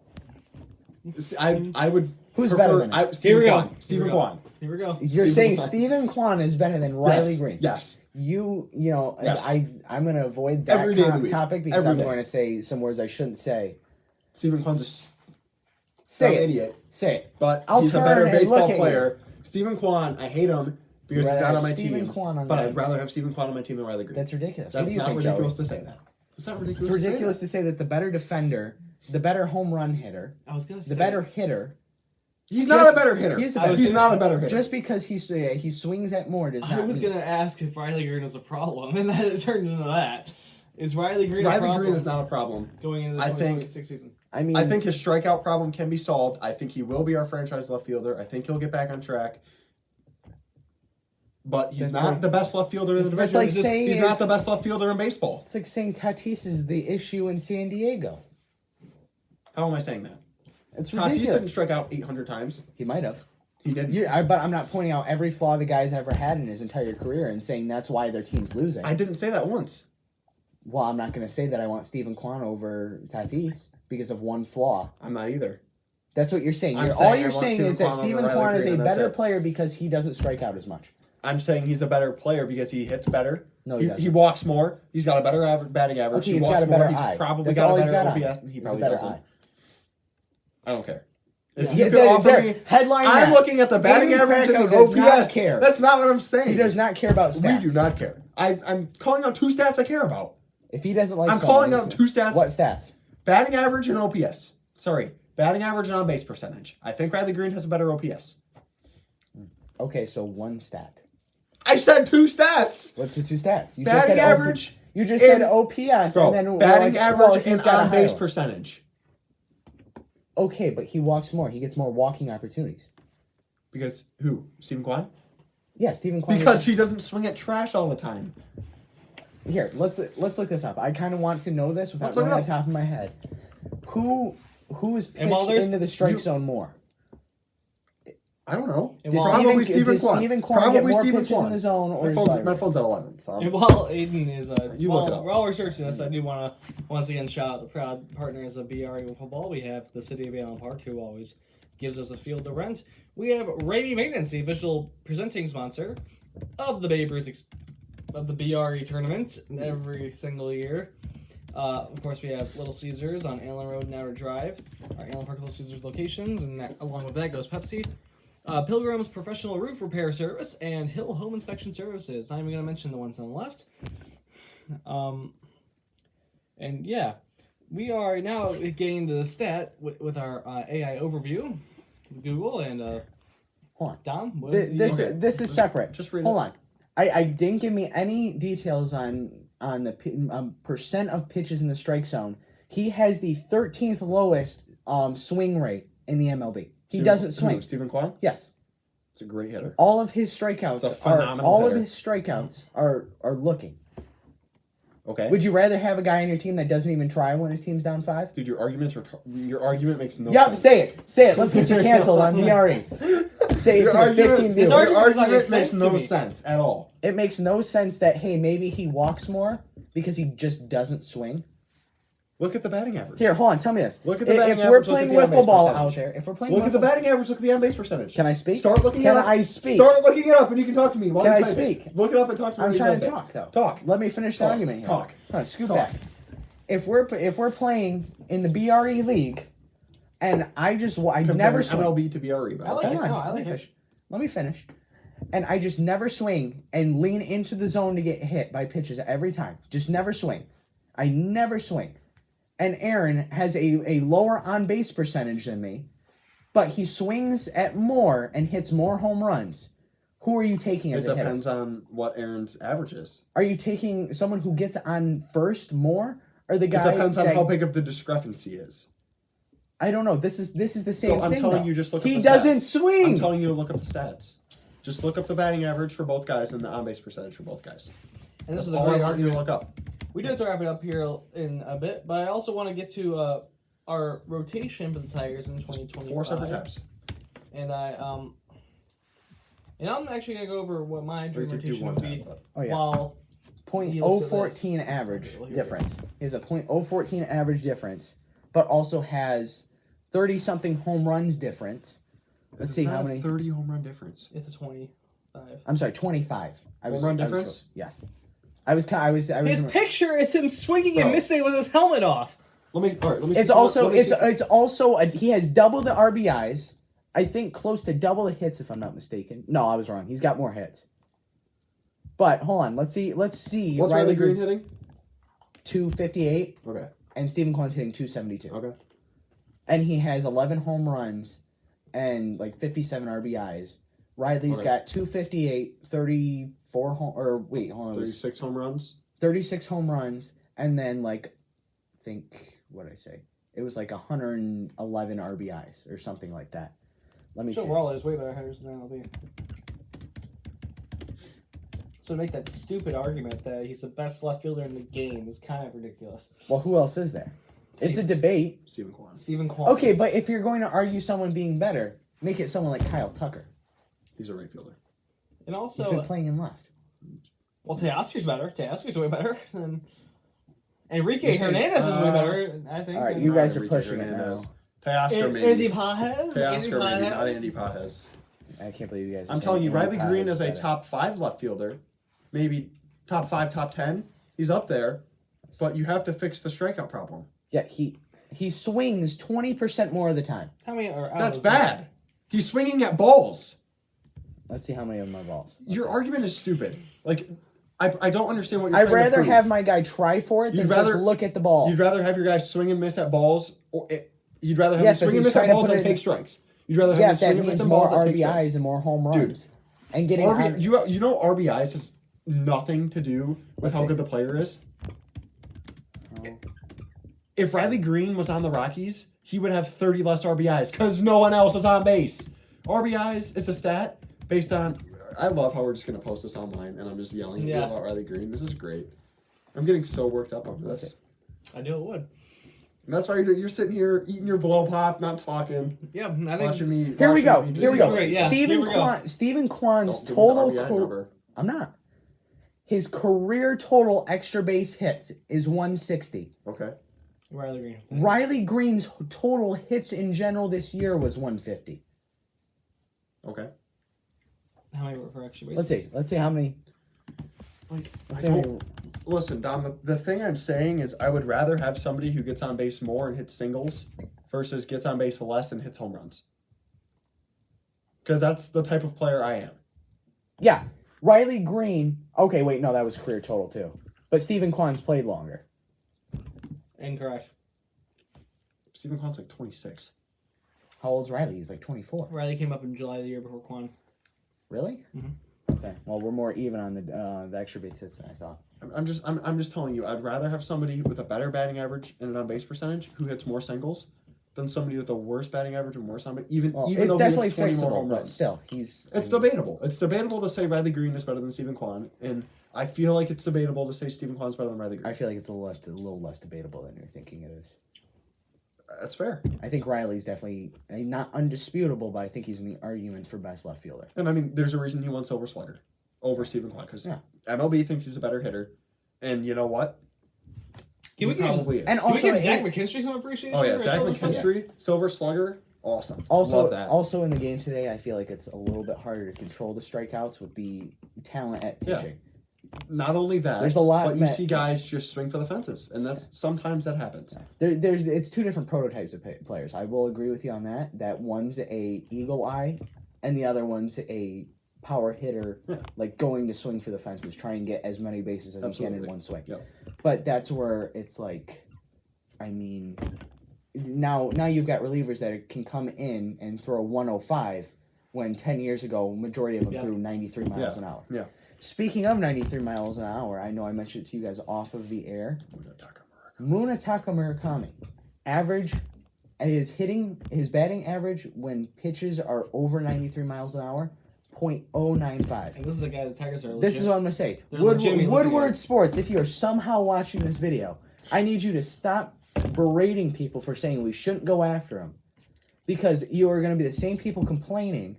I would. Who's prefer, better than him? Stephen Kwan. Stephen Kwan. Here we go. You're saying Stephen Kwan is better than Riley Green? Yes. You know, Yes. I'm going to avoid that Every day of the week. topic because Every I'm day. going to say some words I shouldn't say. Stephen Kwan's Say an it. idiot. Say it. But I'll he's a turn better and look baseball at player. Stephen Kwan, I hate him because he's not on my Stephen team. Kwan on But my I'd team. rather have Stephen Kwan on my team than Riley Green. That's ridiculous. That's What do you not think, ridiculous Joey? to say that. It's not ridiculous. It's ridiculous to say that the better defender, the better home run hitter, I was going to say. the better hitter. He's not a better hitter. He's not a better hitter. Just because he swings at more does not I was going to ask if Riley Green was a problem, and then it turned into that. Is Riley Green a problem? Riley Green is not a problem. Going into the 2026 season. I mean, I think his strikeout problem can be solved. I think he will be our franchise left fielder. I think he'll get back on track. But he's not the best left fielder in the division. like saying he's not the best left fielder in baseball. It's like saying Tatis is the issue in San Diego. How am I saying that? It's Tatis ridiculous. didn't strike out 800 times. He might have. He didn't. But I'm not pointing out every flaw the guy's ever had in his entire career and saying that's why their team's losing. I didn't say that once. Well, I'm not going to say that I want Stephen Kwan over Tatis because of one flaw. I'm not either. That's what you're saying. I'm All saying you're I want saying Stephen is that Kwan over Stephen Riley Kwan is Green, a and that's better it. player because he doesn't strike out as much. I'm saying he's a better player because he hits better. No, he doesn't. He walks more. He's got a better batting average. Okay, he he's walks got a better more. eye. He's probably That's got all a he's better got OPS. He He's probably a better doesn't. eye. I don't care. If Yeah, you could offer me, headline I'm that. looking at the batting David average and Franco the does not OPS. care. That's not what I'm saying. He does not care about stats. We do not care. I'm calling out two stats I care about. If he doesn't like I'm someone, calling out two stats. What stats? Batting average and OPS. Sorry. Batting average and on-base percentage. I think Riley Green has a better OPS. Okay, so one stat. I said two stats. What's the two stats? You Batting average. You just said OPS, Bro, and then batting average he's and got a on-base higher. percentage. Okay, but he walks more. He gets more walking opportunities. Because who? Stephen Kwan? Yeah, Stephen Kwan. Because he doesn't swing at trash all the time. Here, let's look this up. I kind of want to know this without Let's look knowing it on top of my head. Who is And while pitched there's- into the strike zone more? I don't know. And while- Probably Stephen Kwan. Stephen Kwan get Probably more Stephen pitches Kwan. in the zone, or My phone's at 11. So And while Aiden is You look it up. while we're searching this, I do want to once again shout out the proud partners of B.R.E football. We have the City of Allen Park, who always gives us a field to rent. We have Rainy Maintenance, the official presenting sponsor of the Babe Ruth of the B.R.E tournament every single year. Of course, we have Little Caesars on Allen Road and Outer Drive, our Allen Park Little Caesars locations, and along with that goes Pepsi. Pilgrim's Professional Roof Repair Service, and Hill Home Inspection Services. Not even going to mention the ones on the left. And yeah, we are now getting into the stat with our AI overview. Google and Hold on. Dom. What This, is this, the, this is separate. Just read Hold it. on. I didn't give me any details on the percent of pitches in the strike zone. He has the 13th lowest swing rate in the MLB. He doesn't swing. Stephen Kwan? Yes. It's a great hitter. All of his strikeouts It's a phenomenal all hitter. of his strikeouts are looking. Okay. Would you rather have a guy on your team that doesn't even try when his team's down 5? Dude, your argument makes no Yep, sense. say it. Let's get you canceled on BRE. Say it Your to the 15 argument, viewers. Your your argument's not argument making makes sense no to me. sense at all. It makes no sense that, hey, maybe he walks more because he just doesn't swing. Look at the batting average. Here, hold on, tell me this. Look at the batting if we're average, look at playing the on-base wiffle ball percentage. out there, if we're playing Look at the wiffle- batting average. Look at the on-base percentage. Can I speak? Start looking Can it up. I speak? Start looking it up, and you can talk to me. While Can you I type speak? It. Look it up and talk to me. I'm while you trying to type talk, it. though. Talk. Let me finish the Talk. argument here. Talk. Come on, scoot Talk. back. If we're playing in the BRE league, and I never swing. MLB to BRE. But I like okay. it. Come No, on, I like it. Let me finish. And I just never swing and lean into the zone to get hit by pitches every time. Just never swing. I never swing. And Aaron has a lower on-base percentage than me, but he swings at more and hits more home runs. Who are you taking as It a hitter? depends on what Aaron's average is. Are you taking someone who gets on first more, or the It guy depends on that, how big of the discrepancy is. I don't know. This is the same thing. I'm telling though. you, just look up the He stats. doesn't swing. I'm telling you to look up the stats. Just look up the batting average for both guys and the on base percentage for both guys. And this That's is a all great I want you to argument. look up. We do have to wrap it up here in a bit, but I also want to get to our rotation for the Tigers in 2025. 4 separate tabs. And I'm actually gonna go over what my dream rotation would be. Oh yeah. While .014 average difference. He has a .014 average difference, but also has 30-something home runs difference. Let's see how many. 30 home run difference. It's a 25. I'm sorry, 25. Home run difference? Yes. I was. His picture is him swinging and Bro. missing with his helmet off. Let me see. It's also he has double the RBIs. I think close to double the hits if I'm not mistaken. No, I was wrong. He's got more hits. But hold on, let's see. What's Riley Green hitting? 258. Okay. And Stephen Kwan's hitting 272. Okay. And he has 11 home runs and like 57 RBIs. Riley's got 258, 34 home or wait, hold on. 36 home runs. 36 home runs and then like what did I say? It was like 111 RBIs or something like that. Let me see. Overall, there's way better hitters than MLB. So to make that stupid argument that he's the best left fielder in the game is kind of ridiculous. Well, who else is there? It's a debate. Stephen Kwan. Okay, but if you're going to argue someone being better, make it someone like Kyle Tucker. He's a right fielder. And also, he's been playing in left. Well, Teoscar's better. Teoscar's way better than Enrique Hernandez is way better. I think. All right, you guys are pushing it now. Teoscar maybe. Andy Pajes. Teoscar maybe, not Andy Pajes. I can't believe you guys. I'm telling you, Riley Green is a top 5 left fielder, maybe top 5, top 10. He's up there, but you have to fix the strikeout problem. Yeah, he swings 20% more of the time. How many are out? That's bad. He's swinging at balls. Let's see how many of them are balls. Your argument is stupid. Like, I don't understand what you're trying I'd rather to prove. have my guy try for it than just look at the ball. You'd rather have your guy swing and miss at balls, or you'd rather have him swing and miss at balls and take strikes. You'd rather have him swing and miss at balls and take strikes. RBIs and more home runs. Dude, and getting you know RBIs has nothing to do with how good the player is. Oh. If Riley Green was on the Rockies, he would have 30 less RBIs because no one else is on base. RBIs is a stat based on. I love how we're just going to post this online and I'm just yelling at you about Riley Green. This is great. I'm getting so worked up over this. I knew it would. And that's why you're sitting here eating your blow pop, not talking. Yeah, I think watching me. Here we go. Great. Yeah, Stephen Kwan's total. I'm not. His career total extra base hits is 160. Okay. Riley Green's total hits in general this year was 150. Okay. How many were for extra bases? Let's see how many. Listen, Dom, the thing I'm saying is I would rather have somebody who gets on base more and hits singles versus gets on base less and hits home runs. Because that's the type of player I am. Yeah. Riley Green. Okay, wait, no, that was career total too. But Stephen Kwan's played longer. Incorrect. Stephen Kwan's like 26. How old's Riley? He's like 24. Riley came up in July the year before Kwan. Really? Mm-hmm. Okay. Well, we're more even on the extra base hits than I thought. I'm just telling you, I'd rather have somebody with a better batting average and an on base percentage who hits more singles than somebody with a worse batting average and worse on base. Even though he hits 20 more home runs. But still, debatable. It's debatable to say Riley Green is better than Stephen Kwan, and I feel like it's debatable to say Stephen Kwan's better than Riley Green. I feel like it's a little less debatable than you're thinking it is. That's fair. I think Riley's definitely not undisputable, but I think he's in the argument for best left fielder. And I mean, there's a reason he won Silver Slugger over Stephen Kwan because MLB thinks he's a better hitter, and you know what? Can we give Zach McKinstry some appreciation? Oh yeah, Zach McKinstry, Silver Slugger, awesome. Also, love that. Also in the game today, I feel like it's a little bit harder to control the strikeouts with the talent at pitching. Yeah. Not only that, there's a lot, but you see guys just swing for the fences, and sometimes that happens. It's two different prototypes of players. I will agree with you on that. That one's a eagle eye, and the other one's a power hitter, like going to swing for the fences, try and get as many bases as he can in one swing. Yeah. But that's where it's like, I mean, now you've got relievers that can come in and throw 105 when 10 years ago, majority of them threw 93 miles an hour. Yeah. Speaking of 93 miles an hour, I know I mentioned it to you guys off of the air. Munetaka Murakami. Average his batting average when pitches are over 93 miles an hour, .095. And this is a guy the Tigers are legit. This is what I'm going to say. They're legitimately Woodward Sports, if you are somehow watching this video, I need you to stop berating people for saying we shouldn't go after him. Because you are going to be the same people complaining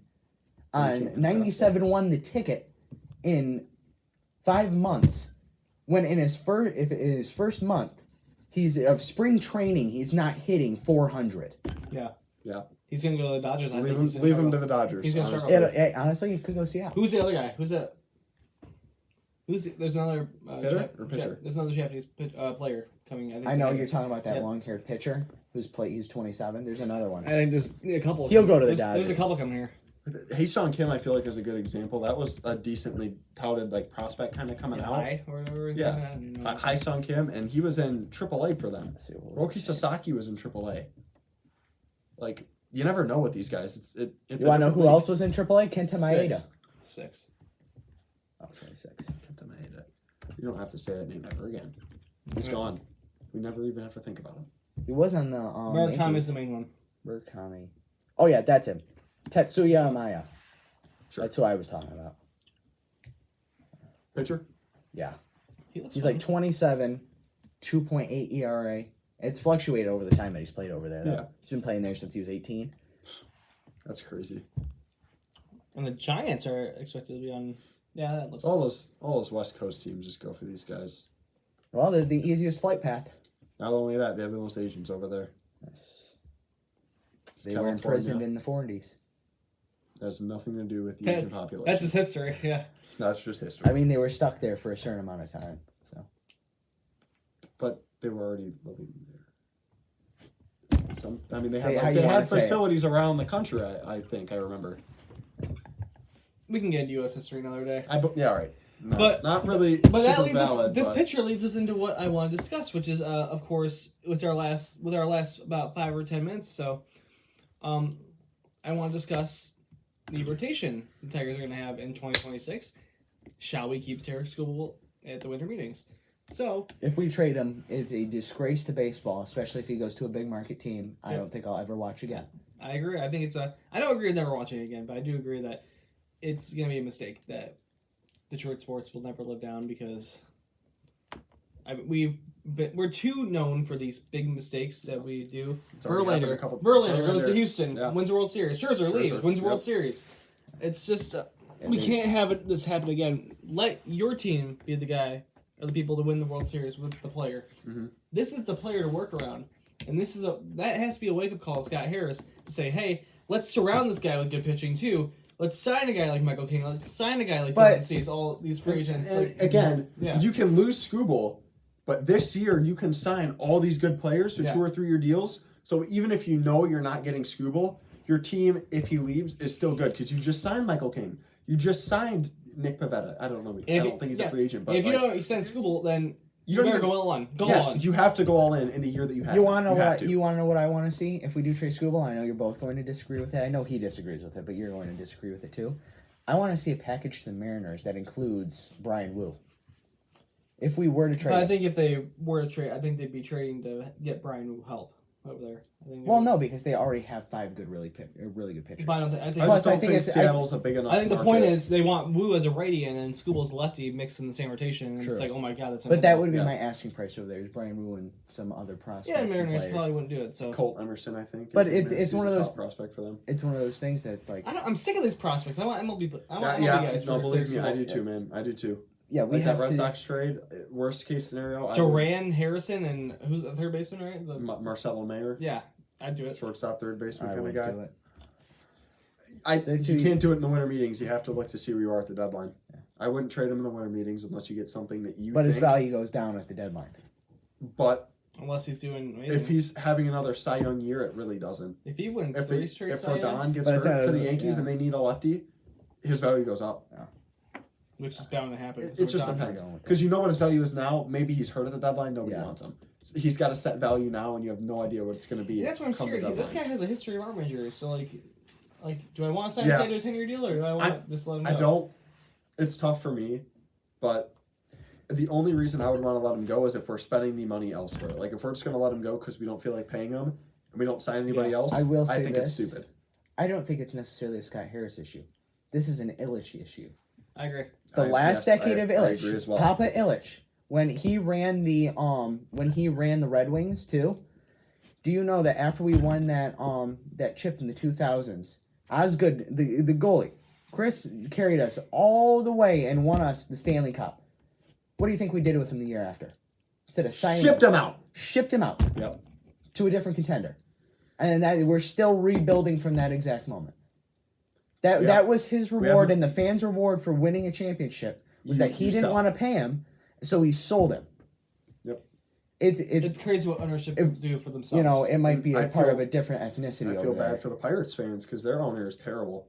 on 97 won the ticket in 5 months, when in his first month, he's of spring training, he's not hitting 400. Yeah. Yeah. He's going to go to the Dodgers. Leave him to the Dodgers. He's going to start. Honestly, he could go Seattle. Who's the other guy? There's another hitter or pitcher? There's another Japanese player coming. I know you're talking about that long-haired pitcher who's 27. There's another one. I think there's a couple. He'll go to the Dodgers. There's a couple coming here. Hae-Sung Kim, I feel like, is a good example. That was a decently touted prospect kind of coming out. Or whatever. Yeah. Hae-Sung Kim, and he was in AAA for them. Roki Sasaki was in AAA. You never know with these guys. It's you want to know who else was in AAA? Kenta Maeda. 6. Oh, 26. Kenta Maeda. You don't have to say that name ever again. He's gone. We never even have to think about him. He was on the Murakami is the main one. Murakami. Oh yeah, that's him. Tetsuya Amaya. Sure. That's who I was talking about. Pitcher? Yeah. He's like 27, 2.8 ERA. It's fluctuated over the time that he's played over there, though. Yeah. He's been playing there since he was 18. That's crazy. And the Giants are expected to be on. Yeah, that looks. All those West Coast teams just go for these guys. Well, they're the easiest flight path. Not only that, they have the most Asians over there. Yes. They were imprisoned in the 40s. That has nothing to do with the Asian population. That's just history, yeah. That's just history. I mean, they were stuck there for a certain amount of time. So. But they were already living there. They had facilities around the country, I think, I remember. We can get into U.S. history another day. Yeah, all right. No, but not really. But that leads valid, us. This picture leads us into what I want to discuss, which is, of course, with our last about 5 or 10 minutes. So, I want to discuss the rotation the Tigers are going to have in 2026. Shall we keep Tarek Skubal at the winter meetings? So, if we trade him, it's a disgrace to baseball, especially if he goes to a big market team. I don't think I'll ever watch again. I agree. I think it's I don't agree with never watching it again, but I do agree that it's going to be a mistake that Detroit sports will never live down because we're too known for these big mistakes that we do. Verlander goes to Houston, wins the World Series. Scherzer leaves, wins the World Series. It's just we can't have this happen again. Let your team be the guy or the people to win the World Series with the player. Mm-hmm. This is the player to work around, and that has to be a wake up call to Scott Harris to say, hey, let's surround this guy with good pitching too. Let's sign a guy like Michael King. Let's sign a guy like Dylan Cease. All these free agents. You can lose Skubal, but this year you can sign all these good players to 2 or 3 year deals. So even if you know you're not getting Skubal, your team, if he leaves, is still good because you just signed Michael King. You just signed Nick Pivetta. I don't know. I don't think he's a free agent. But if you don't sign Skubal, then you better go all in. Yes, you have to go all in the year that you have. You want to know what I want to see? If we do trade Skubal, I know you're both going to disagree with it. I know he disagrees with it, but you're going to disagree with it too. I want to see a package to the Mariners that includes Brian Wu. If we were to trade, I think if they were to trade, I think they'd be trading to get Brian Wu help over there. No, because they already have 5 really good pitchers. But I think Seattle's a big enough. I think the point is they want Wu as a righty and then Skubal's lefty mixed in the same rotation. And it's like, oh my god, that's. But that would be my asking price over there. Is Brian Wu and some other prospects? Yeah, Mariners probably wouldn't do it. So Colt Emerson, I think. But it's one of those prospect for them. It's one of those things that's like I'm sick of these prospects. I want MLB. I want MLB guys. No, believe me, I do too, man. I do too. Yeah, we have that Red Sox trade. Worst case scenario. Duran, Harrison, and who's the third baseman, right? Marcelo Mayer. Yeah. I'd do it. Shortstop, third baseman kind of guy. You can't do it in the winter meetings. You have to look to see where you are at the deadline. Yeah. I wouldn't trade him in the winter meetings unless you get something that you. But his value goes down at the deadline. But unless he's doing amazing. If he's having another Cy Young year, it really doesn't. If he wins 3 straight if Cy Rodon gets hurt for the Yankees and they need a lefty, his value goes up. Yeah. Which is bound to happen. It just depends. Because you know what his value is now. Maybe he's hurt at the deadline. Nobody wants him. He's got a set value now, and you have no idea what it's going to be. That's what I'm scared. This guy has a history of arm injuries. So, like, do I want to sign this guy to a 10-year deal, or do I want to just let him go? I don't. It's tough for me, but the only reason I would want to let him go is if we're spending the money elsewhere. Like, if we're just going to let him go because we don't feel like paying him, and we don't sign anybody else, I will say think this. it's stupid. I don't think it's necessarily a Scott Harris issue. This is an Illich issue. I agree. The last decade of Illich, I agree as well. Papa Illich, when he ran the Red Wings too. Do you know that after we won that chip in the 2000s, Osgood, the goalie, Chris carried us all the way and won us the Stanley Cup. What do you think we did with him the year after? Instead of signing Shipped him out. Shipped him out. Yep. To a different contender. And we're still rebuilding from that exact moment. That was his reward, and the fans' reward for winning a championship was that he didn't want to pay him, so he sold him. Yep. It's crazy what ownership can do for themselves. You know, it might be part of a different ethnicity. I feel bad for the Pirates fans because their owner is terrible.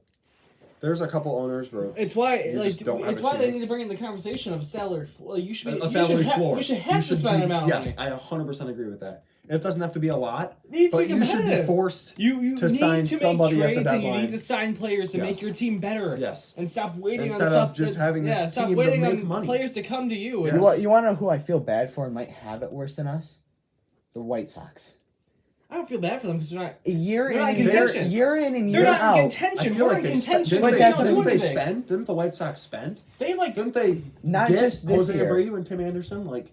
There's a couple owners where it's why they need to chance. bring in the conversation of salary. You should be a salary floor. You should have to spend an amount of money. Yes, I 100% agree with that. It doesn't have to be a lot, But you should be forced to sign somebody at the deadline. And you need to sign players to make your team better. Yes. And stop waiting Instead on stuff. of just having this stop team waiting to make on money. players to come to you. Yes. You want to know who I feel bad for and might have it worse than us? The White Sox. I don't feel bad for them because they're not. Year in and contention. year in, They're not out. in contention. I feel We're like in contention. Didn't they spend? Didn't the White Sox spend? Didn't they Not get just this Jose year. Abreu and Tim Anderson?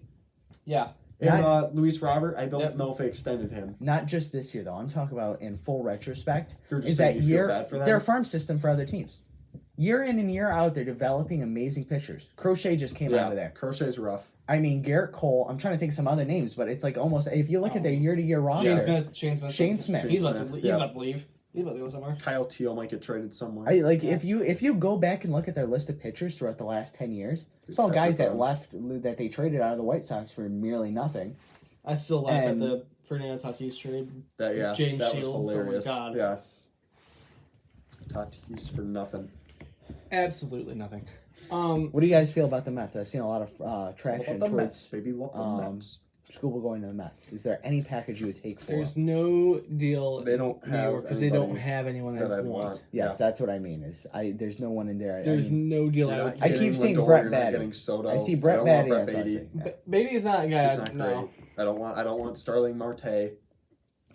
Yeah. And Luis Robert? I don't know if they extended him. Not just this year, though. I'm talking about in full retrospect. You're just Is saying that you feel year bad for them? their farm system for other teams. Year in and year out, they're developing amazing pitchers. Crochet just came out of there. Crochet's rough. I mean, Garrett Cole. I'm trying to think of some other names, but it's like almost if you look at their year-to-year roster. Shane Smith. He's about to leave. He's about to go somewhere. Kyle Teal might get traded somewhere. If you go back and look at their list of pitchers throughout the last 10 years, it's all guys that left that they traded out of the White Sox for merely nothing. I still laugh at the Fernando Tatis trade. James that Shields. was hilarious. Oh my god. Yeah. Tatis for nothing. Absolutely nothing. What do you guys feel about the Mets? I've seen a lot of traction towards Mets, baby. Mets. Skubal going to the Mets. Is there any package you would take for? There's no deal. They don't have because they don't have anyone that I want. Yes, that's what I mean. There's no one in there. There's no deal. I keep seeing Brett Batty. I see Brett Batty. Beatty is not a guy. He's not great. I don't want Starling Marte.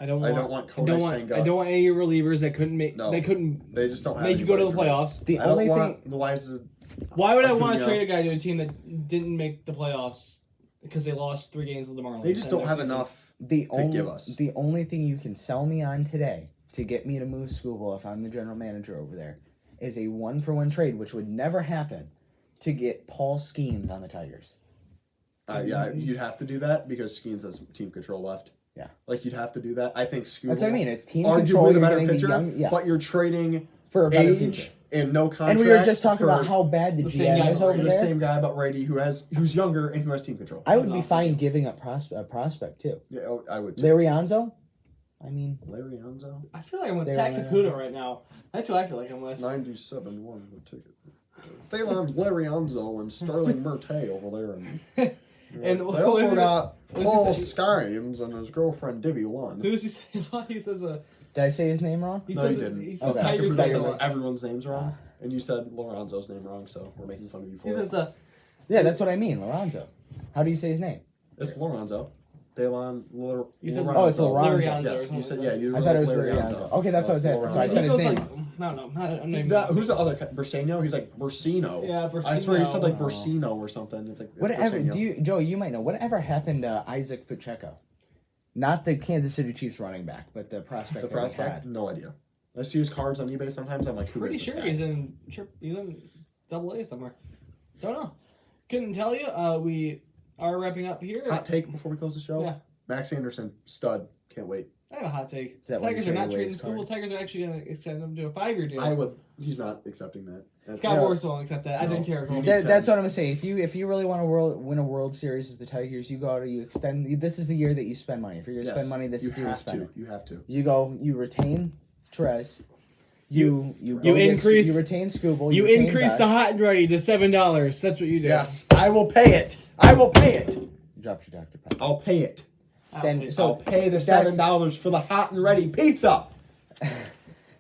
I don't want Kodai Senga. I don't want any relievers that couldn't make. No, they just don't have make you go to the playoffs. The only thing. Why would I want to trade a guy to a team that didn't make the playoffs because they lost 3 games with the Marlins? They just don't have enough to give us. The only thing you can sell me on today to get me to move Skubal, if I'm the general manager over there, is a 1-for-1 trade, which would never happen, to get Paul Skeens on the Tigers. You'd have to do that because Skeens has team control left. Yeah. You'd have to do that. I think Skubal. That's what I mean. It's team arguably control. the better pitcher, but you're trading for a better age future. And no contract. And we were just talking about how bad the GM is over there. The same guy, but righty, who's younger and who has team control. I would be fine giving up a prospect too. Yeah, I would too. Larry Anzo? Larry Anzo? I feel like I'm with Pat Caputo right now. That's who I feel like I'm with. 97 won the ticket. They loved Larry Anzo and Starling Marte over there. And they also got Paul Skymes and his girlfriend Divvy Lund. Who does he say? He says Did I say his name wrong? He says Tigers everyone's name's wrong. And you said Lorenzo's name wrong, so we're making fun of you for it. He says, yeah, that's what I mean, Lorenzo. How do you say his name? It's Lorenzo. You said, oh, it's Lorenzo. Yes, you said, I thought it was Lorenzo. Okay, that's what I was asking. So I said his name. No. Who's the other? Bursino? He's like Bursino. Yeah, Bursino. I swear he said like Bursino or something. It's like whatever. Bursino. Joe, you might know. Whatever happened to Isaac Pacheco? Not the Kansas City Chiefs running back, but the prospect. The prospect? No idea. I see his cards on eBay sometimes. I'm like, who pretty is this sure guy? he's in AA somewhere. Don't know. Couldn't tell you. We are wrapping up here. Hot take before we close the show. Yeah. Max Anderson, stud. Can't wait. I have a hot take. Tigers are not trading Skubal. Tigers are actually going to extend him to a 5-year deal. He's not accepting that. Scott Boras won't accept that. I think Terry. That's what I'm gonna say. If you really want to win a World Series as the Tigers, you go out, you extend. This is the year that you spend money. If you're gonna spend money, this is the year to spend it. You have to. You go. You retain Therese. You increase. You retain Skubal. You increase the hot and ready to $7. That's what you do. Yes, I will pay it. I will pay it. Drop your Dr. Pepper. I'll pay it. I'll pay the $7 for the hot and ready pizza.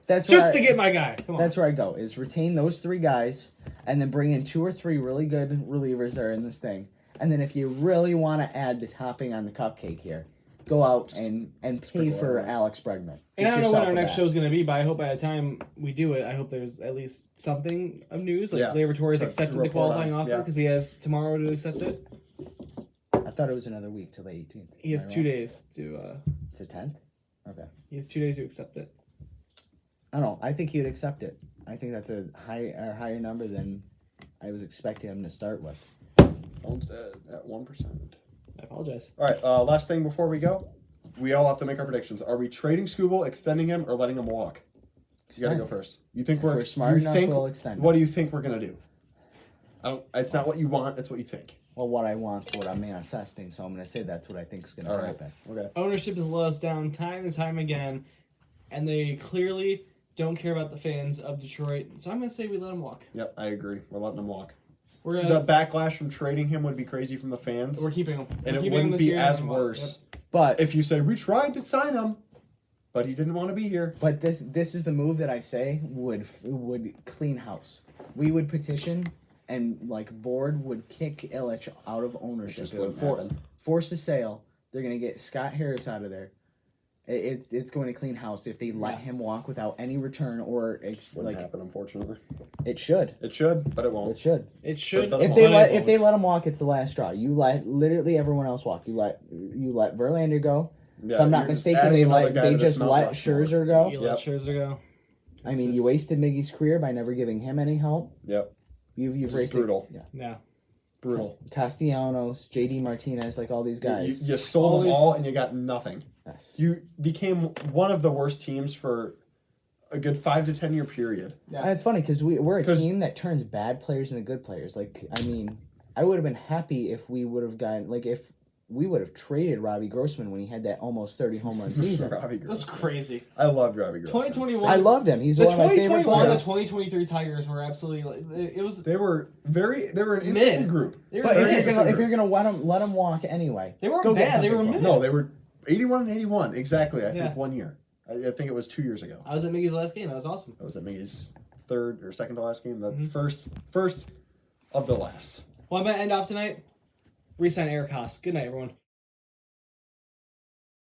That's just to get my guy. Come on. That's where I go. Is retain those 3 guys, and then bring in 2 or 3 really good relievers that are in this thing. And then if you really want to add the topping on the cupcake here, go out and pay Sprinkle for it. Alex Bregman. And I Get don't know when yourself our a next bat. show is going to be, but I hope by the time we do it, I hope there's at least something of news. Like Yeah. Larry Torres So, accepted the report on, qualifying offer yeah. because he has tomorrow to accept it. I thought it was another week till the 18th. He has Am I 2 wrong? days to. It's the 10th. Okay. He has 2 days to accept it. I don't know. I think he would accept it. I think that's a higher number than I was expecting him to start with. Phone's dead at 1%. I apologize. All right, last thing before we go. We all have to make our predictions. Are we trading Skubal, extending him, or letting him walk? You gotta go first. You think If we're we're smart you enough, think, we'll extend What him. do you think we're gonna do? It's not what you want. It's what you think. Well, what I want's what I'm manifesting, so I'm going to say that's what I think is going All to right. happen. Okay. Ownership has let us down time and time again, and they clearly don't care about the fans of Detroit. So I'm going to say we let him walk. Yep, I agree. We're letting him walk. We're The gonna, backlash from trading him would be crazy from the fans, we're keeping him. and We're it keeping him wouldn't this be year and as letting him walk. worse But if you say we tried to sign him, but he didn't want to be here. But this is the move that I say would clean house. We would petition, and like board would kick Illich out of ownership. Just It would wouldn't happen. force a sale. They're gonna get Scott Harris out of there. It's going to clean house if they let him walk without any return or it's Wouldn't like happen, unfortunately. it should. It should, but it won't. It should. It should. But If it they but let it if they won't. let him walk, it's the last straw. You let literally everyone else walk. You let Verlander go. Yeah, If I'm not you're just mistaken, adding another guy they to this just Mount let Rushmore. Scherzer go. You let Yep. Scherzer go. I It's mean, you just- wasted Miggy's career by never giving him any help. Yep. You've This is wasted brutal. Yeah. Yeah. Brutal. Castellanos, JD Martinez, like all these You, guys. you sold All them these- all and you got nothing. Yes. You became one of the worst teams for a good 5 to 10 year period. Yeah. And it's funny because we're a 'Cause- team that turns bad players into good players. Like, I mean, I would have been happy if we would have gotten, like, if we would have traded Robbie Grossman when he had that almost 30 home run season. Robbie That's Grossman. crazy. I love Robbie Grossman. 2021. I loved him. He's The one of my favorite 2021, the players. 2023 Tigers were absolutely like it was. They were an interesting Mid. group. They were But Very if mid. interesting you're gonna let him walk anyway, They weren't go get bad. They something were for mid. him. No, they were 81 and 81 exactly. I Yeah. think 1 year. I think it was 2 years ago. I was at Miggy's last game. That was awesome. That was at Miggy's third or second to last game. The Mhm. first of the last. Well, I'm gonna end off tonight. Resign Eric Haas. Good night, everyone.